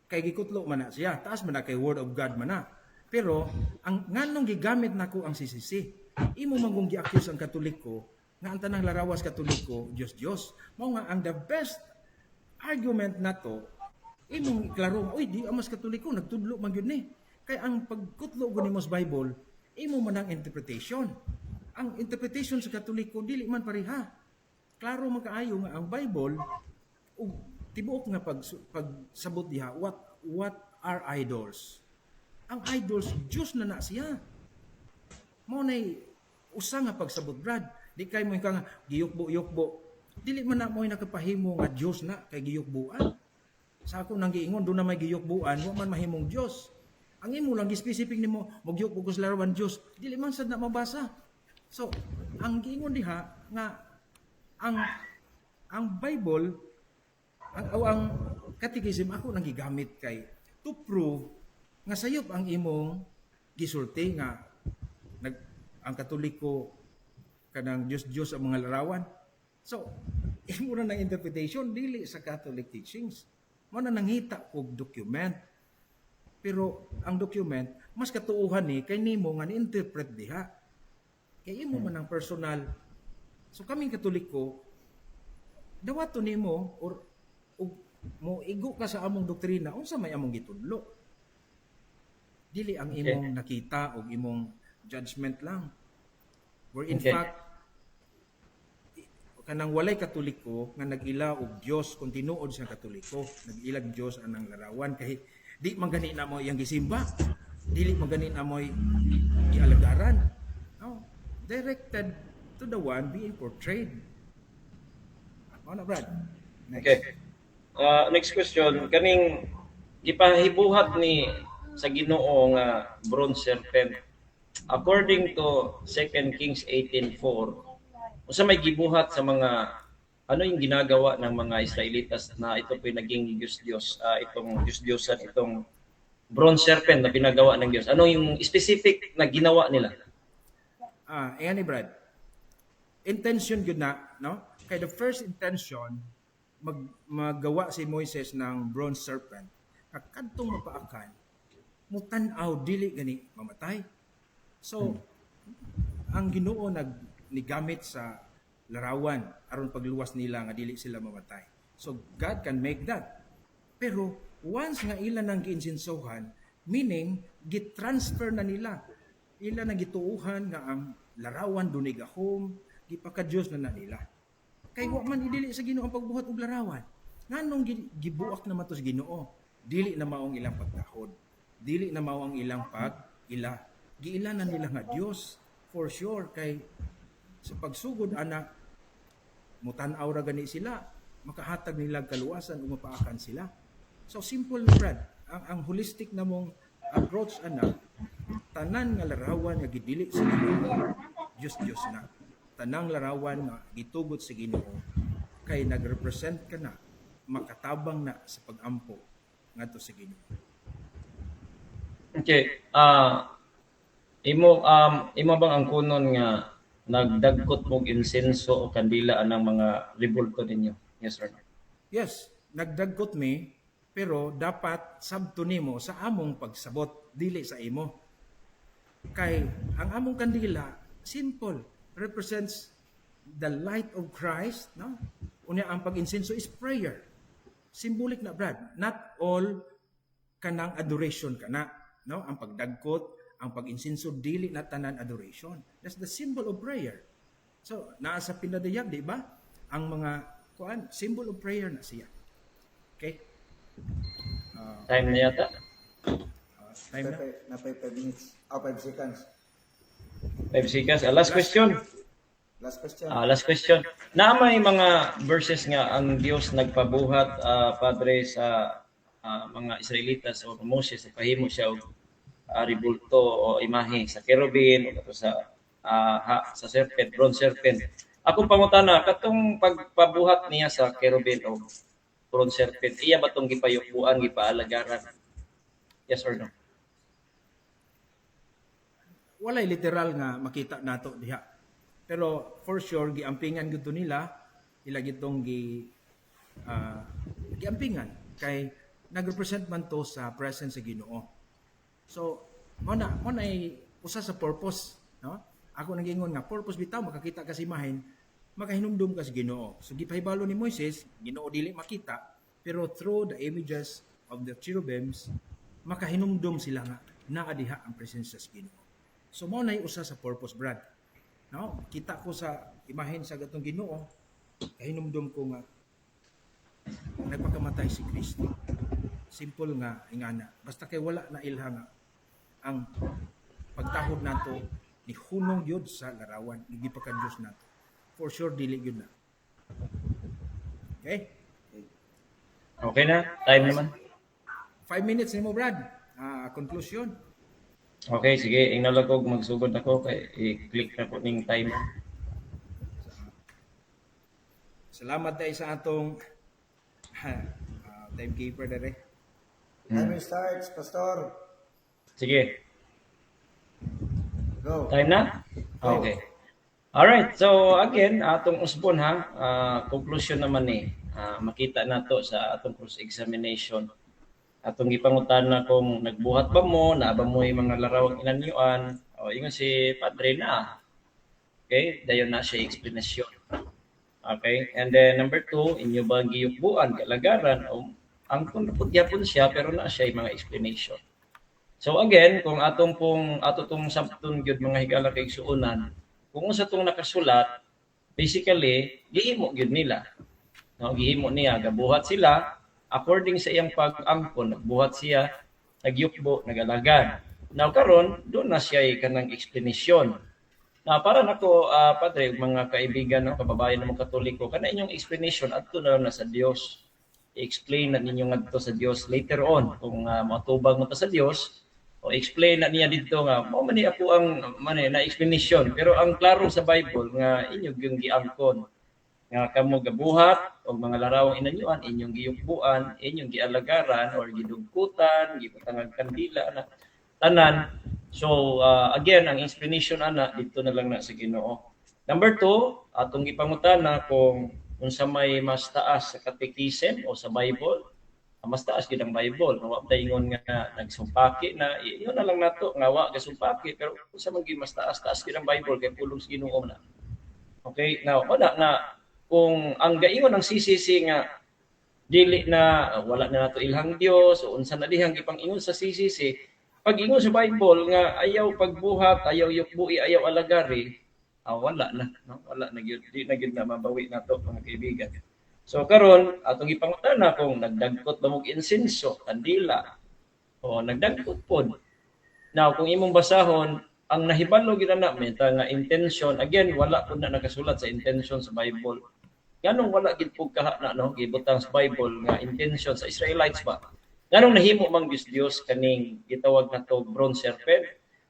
kay gikutlo man na siya. Taas man na kay Word of God man na. Pero, ang nganong gigamit nako ang CCC, imo manggong gi-accuse ang Katoliko, nga ang tanang larawas Katoliko, Diyos. Mao nga, ang the best argument na to, imong iklaro, uy, di amas Katoliko, nagtudlo man yun eh. Kaya ang pagkutlo ko ni Mos Bible, imo man ang interpretation. Ang interpretation sa Katoliko, dili man pareha. Klaro man kaayo nga ang Bible, tibuok nga pagsabot diha, what are idols? Ang idols, Diyos na na siya. Mo nay usa nga pagsabot, Brad. Di kay mo nga giyukbo-yukbo. Dili man na mo nakapahimo nga Diyos na kay giyukbuan. Sa ako nang giingon do na may giyukbuan, wa man mahimong Diyos. Ang imo lang gi-specific nimo, magyukbo ko sa larawan Diyos. Dili man sad na mabasa. So, ang giingon diha nga ang Bible ang catechism ako nang gigamit kay to prove nga sayop ang imong gisulti nga ang Katoliko kanang Diyos ang mga larawan. So, imo na ng interpretation dili sa Catholic teachings. Mo na nanghita og document. Pero ang document mas katuuhan ni kay nimo nga ni-interpret diha. Kay imo man ang personal. So kaming Katoliko dawaton nimo or mo igo ka sa among doktrina unsa may among gitudlo. Dili ang imong nakita o imong judgment lang. Where in fact kanang walay Katoliko nga nag-ila og Dios kung tinuod sa Katoliko, nag-ilag Dios anang larawan kay di man gani na mo iyang gisimba. Dili man gani na mo gialagaran. No, directed to the one being portrayed. Ano, Brad? Next. Okay. Next question, kaning gipahibuhat ni sa Ginoo nga bronze serpent. According to 2 Kings 18:4, usa may gibuhat sa mga ano yung ginagawa ng mga Israelitas na ito po naging Diyos, itong Diyos-Diyosan, itong bronze serpent na pinagawa ng Diyos. Ano yung specific na ginawa nila? Ayan ni Brad. Intention yun na, no? Kaya the first intention, maggawa si Moises ng bronze serpent, kadtong mapaakan, mutanaw dili gani mamatay. So, ang Ginoo nigamit sa larawan aron pagluwas nila nga dili sila mamatay. So, God can make that. Pero once nga ila nang giinsinsohan, meaning gitransfer na nila. Ila na gituuhan nga ang larawan dunay gahom, gipaka-Dios na nila. Kay wa man idili sa Ginoo ang pagbuhat og larawan. Nganong gibuak na matos Ginoo? Dili na maong ilang pagkahod. Dili na mao ang ilang pag-ila. Giila na nila nga Dios for sure kay sa pagsugod ana mutan-aw ra gani sila makahatag nila kaluwasan o mapaakan sila. So simple na brad, ang holistic na mong approach ana, tanan nga larawan nga gidili sa Ginoo, Diyos na. Tanang larawan nga gitugot sa Ginoo kay nagrepresent ka na, makatabang na sa pag-ampo ngadto sa Ginoo. Okay. Imo bang ang kunon nga nagdagkot mog insenso o kandila anang mga ribulto ninyo? Yes or no? Yes, nagdagkot mi, pero dapat sabto nimo sa among pagsabot, dili sa imo. Kay ang among kandila, simple, represents the light of Christ, no? Unya ang pag-insenso is prayer. Symbolic na brad. Not all kanang adoration kana, no? Ang pagdagkot, ang pag-insenso dili na tanan adoration. That's the symbol of prayer. So, naa sa pinadayag, di ba? Ang mga symbol of prayer na siya. Okay? Time na yata. Time na. Napay 5 minutes. 5 seconds. 5 seconds. Last question. Last question. Last question. Na may mga verses nga ang Dios nagpabuhat, Padre, sa mga Israelitas o Moses, pahimo siya og ribulto o imahe sa kerubin o sa serpent, bronze serpent. Akong pangutana, katong pagpabuhat niya sa kerubin o bronze serpent, iya ba itong gipayukbuan, gipaalagaran? Yes or no? Walay literal nga makita nato diha. Pero for sure giampingan gud nila ila gitong giampingan kay nagrepresent man to sa presence sa Ginoo. So mo na usa sa purpose, no? Ako nagingon nga purpose bitaw makakita ka sa imahen, makahinumdum ka sa Ginoo. So gipahibalo ni Moises, Ginoo dili makita, pero through the images of the cherubims makahinumdum sila nga naa diha ang presensya sa Ginoo. So mo na usa sa purpose brad. No, kita ko sa imahen sa gatong Ginoo, kahinumdum ko nga nagpakamatay si Kristo. Simple nga ingana. Basta kay wala na ilha nga ang pagtahod nato ni hunong yun sa larawan, hindi pa ka-Diyos nato. For sure, dili yun na. Okay? Okay na? Time naman. 5 minutes ni mo, Brad. Conclusion. Okay, sige. Ingnalag ko magsugod ako kay i-click na po ning time. Salamat tayo sa atong timekeeper dere. Time starts, Pastor. Sige. Go. Time na? Okay. Alright, so again, atong usbon conclusion naman makita nato sa atong cross-examination. Atong gipangutana kung nagbuhat ba mo, naa ba mo yung mga larawang inanyuan, o ingon si Padre na. Okay, dayon na siya explanation. Okay, and then number 2, inyo ba giyukbuan, kalagaran, o ang kunapod siya, pero na siya yung mga explanation. So again, kung ato tong sabton gyud mga higala kay igsuonan, kung unsa tong nakasulat, basically gihimo gyud nila. No, gihimo niya gabuhat sila according sa iyang pag-angkon, nagbuhat siya, nagyukbo, nagalagad. Now karon doon na siya kanang explanation. Na para nako Padre, mga kaibigan, no, kababayan ng mga Katoliko, kana inyong explanation adto na lang na sa Dios. I-explain na ninyo ngadto sa Dios later on kung matubag mo ta sa Dios. O explain na niya dito nga mo man ako ang na explanation, pero ang klaro sa Bible nga inyo gyung giangkon nga kamo gabuhat og mga larawang inanyuan, inyong giyukbuan, inyong gialagaran or gidugkutan, gipatangag kandila na tanan. So again, ang explanation ana dito na lang na sa Ginoo. Number 2, atong gipangutana kung unsa may mas taas sa catechism o sa Bible. Mas taas gid ang Bible. Wa ta ingon nga nagsumpaki na, ingon na lang nato nga wa gasumpaki, pero unsa man gyud mas taas gid ang Bible kay pulong sa Ginoo na. Okay, now wala nga kung ang gaingon ng CCC nga dili na wala na nato ilhang Dios o unsa na dihang gipang-ingon sa CCC, pag ingon sa Bible nga ayaw pagbuhat, ayaw yukbui, ayaw alagari, wala na, no? Wala na gyud, di na gyud na mabawi nato mga kaibigan. So karon atong ipangutana kung nagdagkot ba mog insenso, kandila o nagdagkot pod. Now kung imong basahon ang nahibalo gid na meta nga intention, again wala pud na nakasulat sa intention sa Bible. Nganong wala gid pug kaha na no gibutang sa Bible nga intention sa Israelites ba? Nganong nahimo mang Dios kaning gitawag nato bronze serpent?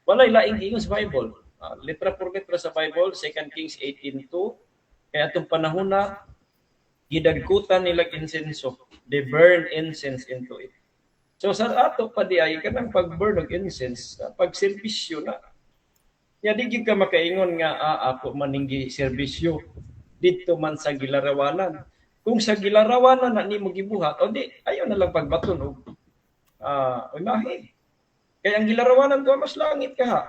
Walay laing ingon sa Bible. Letra por letra sa Bible, 2 Kings 18:2. Kaya atong panahon na gidagkutan nila insenso. They burn incense into it. So sa ato pa di ay kanang pag-burn og incense, pag-serbisyo na. Ya di gyud ka makaingon nga ako maninggi serbisyo dito man sa gilarawanan. Kung sa gilarawanan na nimo gibuhat, o di ayo na lang pagbaton og imahe. Kaya ang gilarawanan to mas langit ka ha.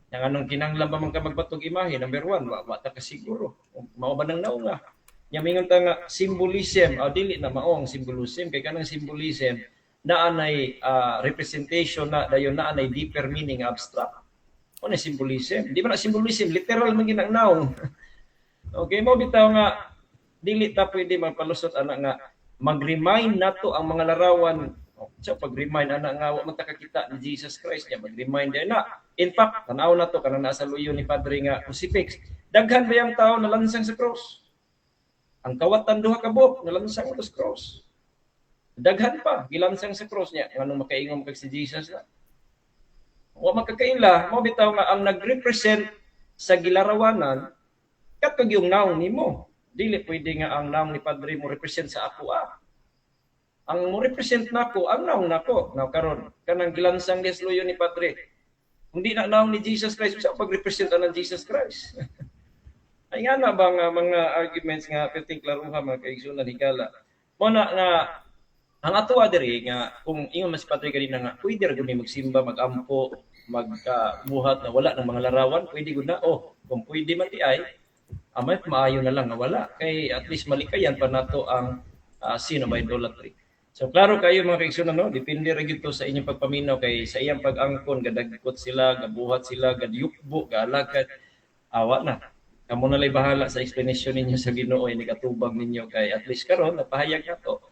Yang anong kinahanglan ba man ka magbatog imahe? Number 1, wa ta ka siguro. Mao ba nang naunga? Nya mingon ta nga symbolism, dili na mao ang symbolism kay kanang symbolism naa nay representation na dayon naa nay deeper meaning abstract. Ano symbolism? Di ba na symbolism literal man ginang naong. Okay mo bitaw nga dili ta pwede magpalusot ana nga mag-remind nato ang mga larawan. So pag-remind ana nga wa man ta kakita ni Jesus Christ niya mag-remind na. In fact, tanaw na to kanang nasa luyo ni Padre nga crucifix. Daghan ba yung tao na lansang sa cross? Ang kawatan duha ka buok nalansang sa cross. Daghan pa gilansang sa cross niya nganong makaingon kag si Jesus na. Wa makakaila mo bitaw nga ang nagrepresent sa gilarawanan katog yung naong nimo. Dili pwede nga ang naong ni Padre mo represent sa ako Ang mo represent nako ang naong nako. Now karon kanang gilansang desluyo ni Padre. Kung di na naong ni Jesus Christ, sa pag-represent ng Jesus Christ. Ay nga na ba nga mga arguments nga perting klaruha mga kaigsunan higala. Mo na nga ang ato diri nga kung ingon mas Padre kanina nga pwede ra gud magsimba, magampo, magbuhat na wala ng mga larawan, pwede gud na kung pwede man di ay amay maayo na lang nga wala kay at least malikayan pa nato ang sin of idolatry. So klaro kayo mga kaigsunan no, depende ra gyud to sa inyong pagpaminaw kay sa iyang pag-angkon gadagkot sila, gabuhat sila, gadyukbo, galakad awa na. Kamo na lay bahala sa explanation ninyo sa Ginoo ni katubag ninyo kay at least karon napahayag nato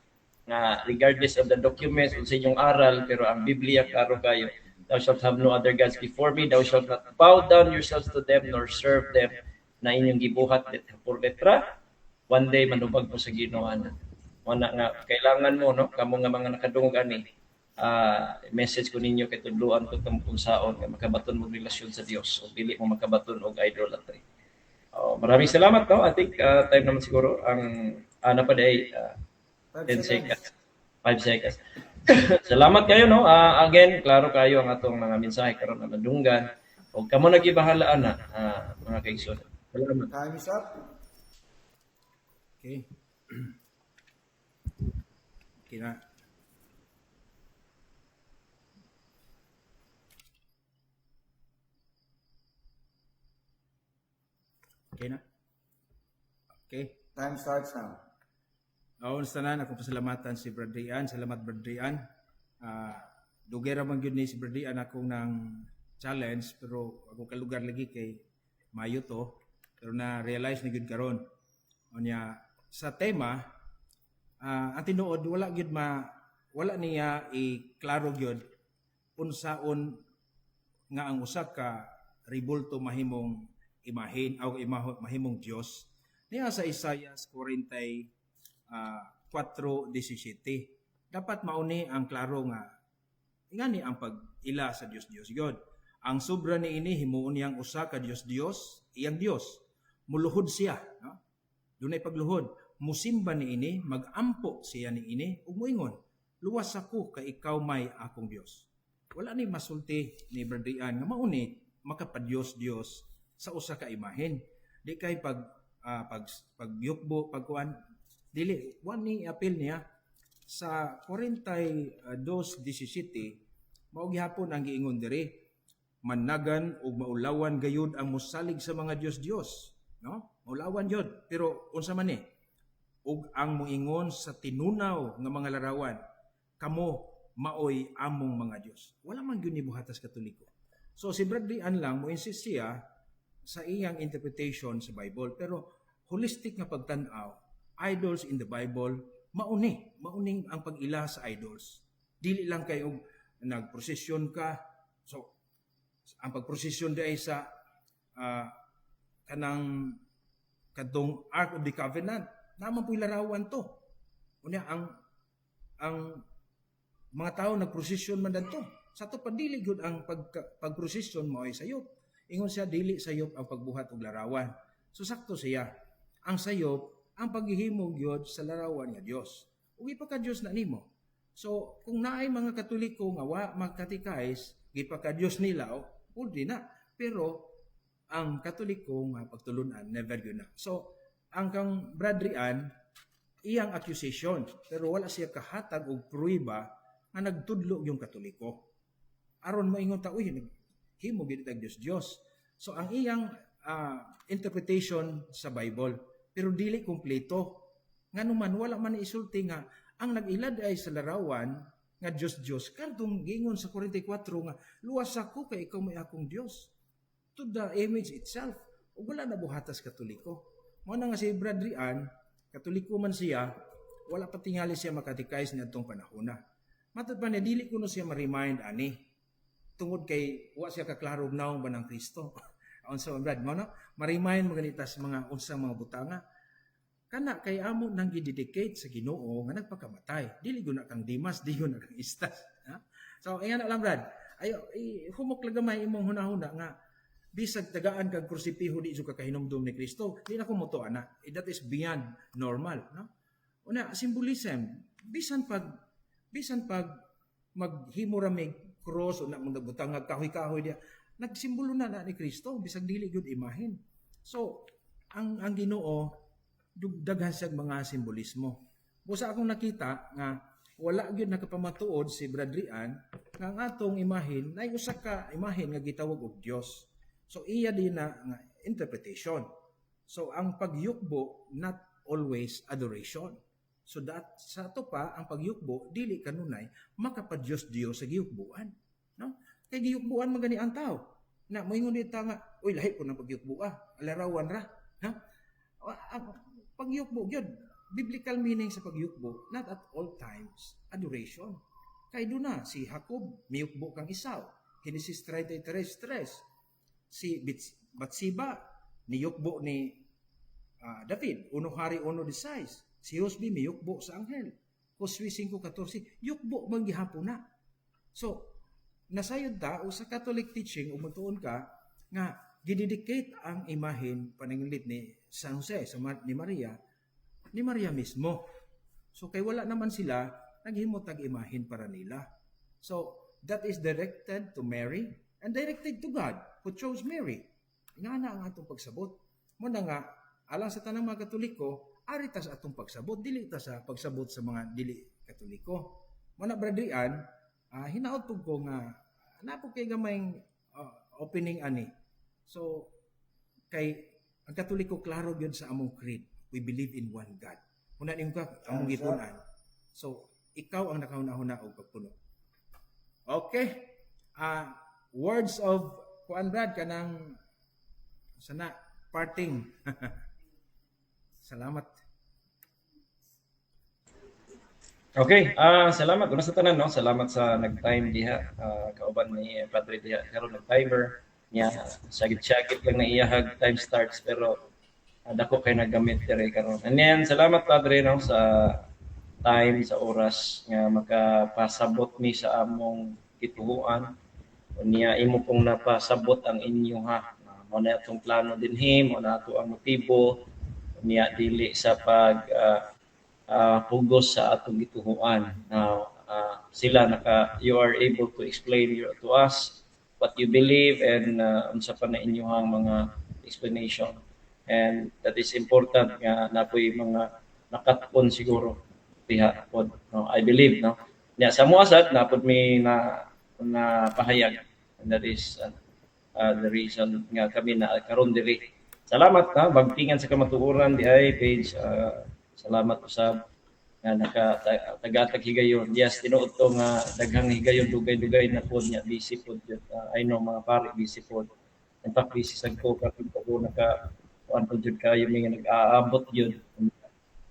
nga regardless of the documents sa inyong aral pero ang Biblia klaro kayo. Thou shalt have no other gods before me, thou shalt not bow down yourselves to them nor serve them na inyong gibuhat por letra. One day manubag po sa Ginoo ana. Wala nga kailangan mo no kamo nga mga nakadungog ani message ko ninyo kay tudluan ko tong unsaon nga makabaton mo relasyon sa Dios o dili mo makabaton og idolatry. Maraming salamat no. I think time naman siguro ang ana pa day 10 seconds. 5 seconds. Salamat kayo no. Again, klaro kayo ang atong mga mensahe karon na nadunggan. Og kamo nagibahalaan na mga kaigsoon. Salamat. Time is up. Okay. Okay na. Okay na. Okay. Time starts now. Unsa na ako pasalamatan si Bradrian. Salamat Bradrian. Dugay ra man gyud ni si Bradrian akong nang challenge pero ako kalugar lagi kay mayo to pero na realize ni gyud karon. Unya sa tema ang tinuod wala gyud wala niya i-klaro gyud unsaon nga ang usa ka ribulto mahimong imahin o mahimong Dios niya sa Isaias 4:17 dapat mauni ang klaro nga ingani ang pag-ila sa Dios gyud ang sobra niini himuon niyang usa ka Dios iyang Dios muluhod siya no dunay pagluhod musimba niini magampo siya niini ug moingon luwas ako kay ikaw may akong Dios wala ni masulti ni Bradrian nga mauni makapadyos Dios sa usa ka imahen di kay pagyukbo pagkuan dili wani apil niya sa 42:17 mao gihapon ang giingon diri mannagan ug maulawan gayud ang mosalig sa mga Dios no maulawan jud pero unsa man ni ug ang moingon sa tinunaw nga mga larawan kamo maoy among mga Dios wala man gyud ni buhatas katoliko so si Bradrian lang mo insist siya sa iyang interpretation sa Bible pero holistic nga pagtan-aw idols in the Bible mauning ang pag-ila sa idols dili lang kay og nagprosesyon ka so ang pagprosesyon di ay sa kanang kadtong Ark of the Covenant naman po'y larawan to. Unya ang mga tao nagprosesyon man dadto. Sa to padili gud ang pagprosesyon mo ay sayop. Ingon siya dili sayop ang pagbuhat og larawan. So sakto siya. Ang sayop ang paghihimo gyud sa larawan nga Dios. Ug ipaka Dios na nimo. So kung naay mga Katoliko nga wa magkatikais, gipaka Dios nila pwede na. Pero ang Katoliko nga pagtulunan never gyud na. So ang kang Bradrian iyang accusation pero wala siya kahatag og pruweba nga nagtudlo yung Katoliko. Aron moingon ta uy himo gid tag Dios. So ang iyang interpretation sa Bible pero dili kumpleto. Nganuman wala man isulti nga ang nag-ilad ay sa larawan nga Dios kadtong gingon sa 44 nga luwas ako kay ikaw may akong Dios. To the image itself. Ug wala na buhatas Katoliko. Mao na nga si Bradrian, Katoliko man siya, wala pa tingali siya makatikais niadtong panahon na. Matod pa niya, dili ko no siya ma-remind ani. Tungod kay wa siya kaklaro naong ba ng Kristo. Unsa Brad mo no? Ma-remind mo ganita sa mga unsang mga butanga. Kana kay amo nang gidedicate sa Ginoo nga nagpakamatay. Dili guna kang Dimas, di guna kang Istas. Ha? So ayan na lang Brad. Ayo humok lagamay imong hunahuna nga bisag tagaan kag krusipiho di ka kahinumdum ni Kristo. Di na ko mo to ana. That is beyond normal, no? Una symbolism bisan pag maghimo ra mig cross o na mga butang kahoy-kahoy dia nagsimbolo na ni Kristo bisag dili gyud imahin. So ang Ginoo dugdagan sa mga simbolismo. Busa akong nakita nga wala gyud nakapamatuod si Bradrian nga ang atong imahin nay usa ka imahin nga gitawag og Dios. So iya din na nga interpretation. So ang pagyukbo not always adoration. So that sa ato pa ang pagyukbo dili kanunay makapadyos Dios sa giyukbuan, no? Kay giyukbuan man gani ang tao. Na moingon dita nga, uy lahi ko nang pagyukbo larawan ra, ha? Pagyukbo gyud biblical meaning sa pagyukbo not at all times adoration. Kay do na si Jacob miyukbo kang Esau, Genesis 33:3. Si Batsiba niyukbo ni David, Uno Hari 1:16. Si Hosbi miyukbo sa anghel. Josue 5:14, yukbo bang gihapon na. So, nasayod ta o sa Catholic teaching o mutuon ka nga gidedicate ang imahin panangilit ni San Jose ni Maria mismo. So kay wala naman sila naghimo tag imahin para nila. So that is directed to Mary and directed to God who chose Mary. Nga na ang atong pagsabot. Muna nga alang sa tanang mga Katoliko ari ta sa atong pagsabot, dili ta sa pagsabot sa mga dili Katoliko. Muna Bradrian, hinaot ko nga napo kay gamayng opening ani. So kay ang Katoliko klaro gyud sa among creed. We believe in one God. Muna ning ka among gipunan. So ikaw ang nakauna-una og pagpuno. Okay. Words of kuan Brad kanang sana parting. Salamat. Okay, salamat una sa tanan no. Salamat sa nag-time diha. Kauban ni Padre diha karon nag-timer niya. Sagit-sagit lang na iyahag time starts pero dako kay nagamit diri karon. And then salamat Padre no sa time sa oras nga makapasabot mi sa among gituhuan. Unya imo pong napasabot ang inyo ha. Mo na atong plano dinhi, mo na ato ang motibo niya dili sa pag pugos sa atong gituhuan. Now, sila you are able to explain to us what you believe and unsa pa na inyong mga explanation. And that is important nga napoy mga nakatpon siguro diha pod no. I believe no. Nya sa muasad napod mi na pahayag and that is the reason nga kami na karon diri. Salamat ha, bagtingan sa kamatuoran di ay page. Salamat usab nga tagatag higayon. Yes, tinuod to nga daghang higayon dugay-dugay na pod nya busy pod jud. I know mga pare busy pod. In fact, busy sad ko kapag ko naka kuan pod jud kayo mga nag-aabot jud.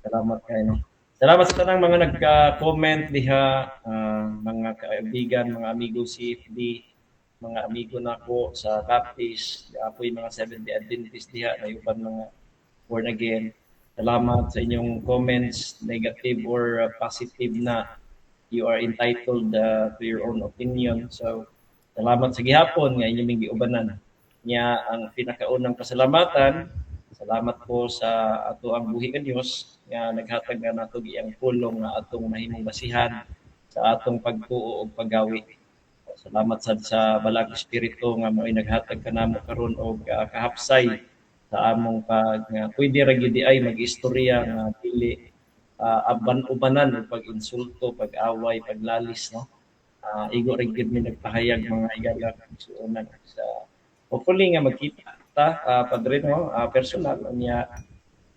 Salamat kayo. Salamat sa tanang mga nagka-comment diha, mga kaibigan, mga amigo CFD, mga amigo nako sa Baptist, apoy mga Seventh-day Adventist diha, na uban mga born again. Salamat sa inyong comments, negative or positive na you are entitled to your own opinion. So, salamat sa gihapon nga inyong giubanan. Nya ang pinakaunang pasalamatan, salamat po sa ato ang buhi nga Dios nga naghatag nga nato giyang pulong nga atong mahimong basihan sa atong pagtuo ug paggawi. Salamat sa Balag Espiritu nga mo'y naghatag kanamo karon og kahapsay sa among pag pwede ra gyud ay mag-istorya nga dili aban-ubanan o pag-insulto, pag-away, paglalis, no? Igo rin gyud mi nagpahayag mga igala sa unang sa hopefully nga magkita ta padre no personal niya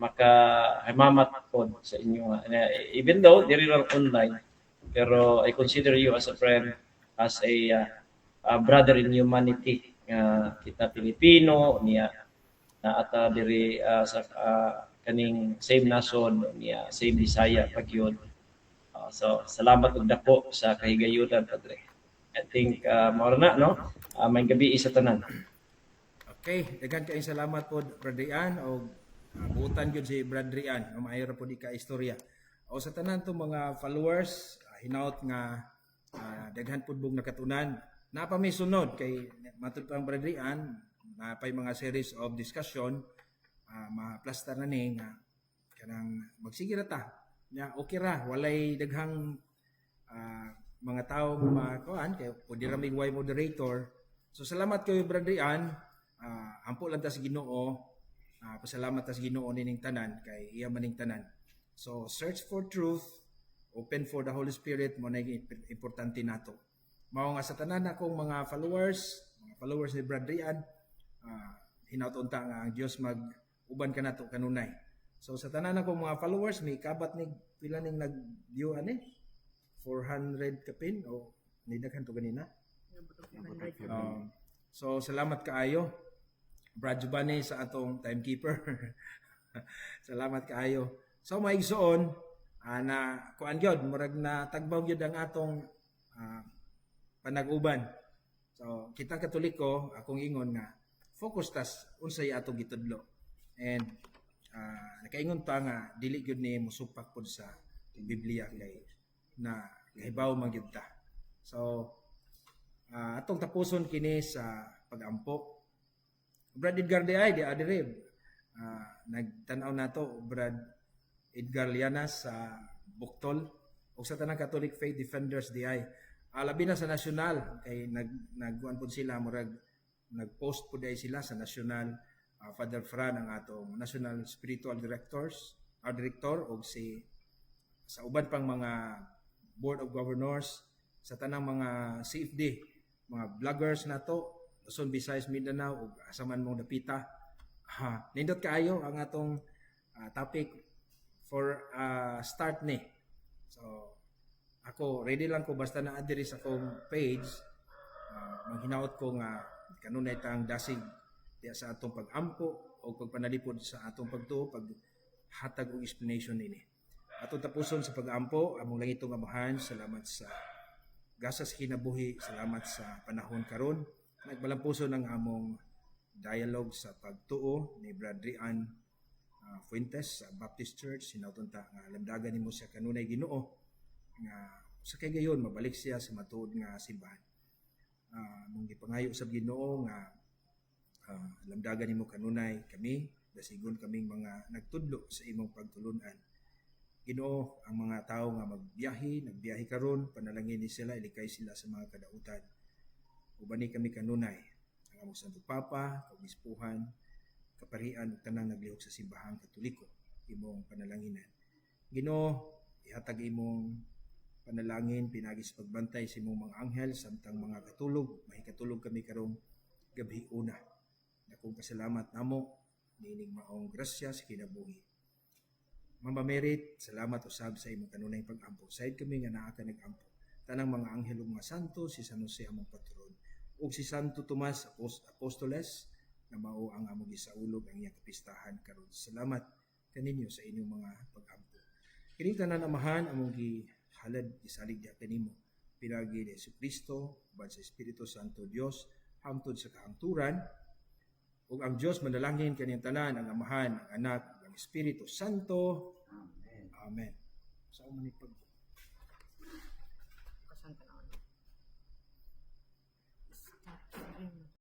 makahimamat pod sa inyo even though diri lang online pero I consider you as a friend, as a brother in humanity nga kita Pilipino niya na ata diri sa kaning same nation niya same Bisaya pagyud. So salamat og dako sa kahigayunan padre. I think mao na no. May gabi sa tanan. Okay, daghan kayong salamat po Brother Ian o buutan gyud si Brother Ian nga maayra po di ka istorya. O sa tanan to mga followers, hinaut nga daghan pud bug nakatunan. Napa may sunod kay matud pang Brother Ian, napay mga series of discussion ma-plaster na ni nga kanang magsige ra ta. Nya okay ra walay daghang mga tao makuan kay pwede ra mig way moderator. So salamat kayo Brother Ian. Ampo lang ta sa Ginoo. Pasalamat ta sa Ginoo nining tanan kay iya maning tanan. So search for truth, open for the Holy Spirit mo na importante nato. Mao nga sa tanan akong mga followers ni Brother Ian, hinaut unta nga ang Dios mag-uban ka nato kanunay. So sa tanan akong mga followers may kabat ni pila ning nag-view ani 400 kapin o nidaghan to ganina. So salamat kaayo Brad Giovanni sa atong timekeeper. Salamat kaayo. So maigsoon na kuan gyud murag na tagbaw gyud ang atong panag-uban. So kita Katoliko akong ingon nga focus tas unsay atong gitudlo. And nakaingon ta nga dili gyud ni mosupak pud sa Biblia kay na kahibaw man gyud ta. So atong tapuson kini sa pagampo. Brad Edgar di adire nagtan-aw nato Brad Edgar Lianas sa Buktol o sa tanang Catholic Faith Defenders di labi na sa nasyonal kay nagkuan pud sila murag nagpost pud ay sila sa nasyonal Father Fran ang atong national spiritual director og si sa uban pang mga board of governors sa tanang mga CFD mga vloggers nato Luzon, Visayas, Mindanao ug asa man mong dapita. Nindot kaayo ang atong topic for start ni. So ako ready lang ko basta naa diri sa akong page manghinaot ko nga kanunay tang dasig diya sa atong pag-ampo o pagpanalipod sa atong pagtuo paghatag og explanation nini. Atong tapuson sa pag-ampo among langitong Amahan, salamat sa gasa sa kinabuhi, salamat sa panahon karon. Nagbalampuson ang among dialogue sa pagtuo ni Brother Ian Fuentes sa Baptist Church. Sinauton ta nga lamdagan nimo siya kanunay Ginoo nga sa kay gayon mabalik siya sa matuod nga simbahan. Mong gipangayo sa Ginoo nga lamdagan nimo kanunay kami dasigon kaming mga nagtudlo sa imong pagtulunan. Ginoo ang mga tawo nga nagbiyahe karon panalangin ni sila ilikay sila sa mga kadautan. Ubani kami kanunay ang among Santo Papa, Kaobispuhan, kaparian ug tanang naglihok sa simbahang Katoliko imong panalanginan. Ginoo, ihatag imong panalangin pinagi sa pagbantay sa imong mga anghel samtang mga katulog, mahikatulog kami karong gabi una. Dakong pasalamat namo nining maong grasya sa kinabuhi. Mama Merit, salamat usab sa imong kanunay pag-ampo. Sayod kami nga naa ka nag-ampo. Tanang mga anghel ug mga santo, si San Jose among patron ug si Santo Tomas Apostoles na mao ang among gisaulog ang iyang kapistahan karon. Salamat kaninyo sa inyong mga pag-ampo. Kini tanan Amahan among gihalad gisalig diha kanimo pinagi ni Jesucristo uban sa Espiritu Santo Dios hangtod sa kahangturan ug ang Dios manalangin kaniyang tanan ang Amahan, ang Anak, kang Espiritu Santo. Amen. Amen. Sa umanipag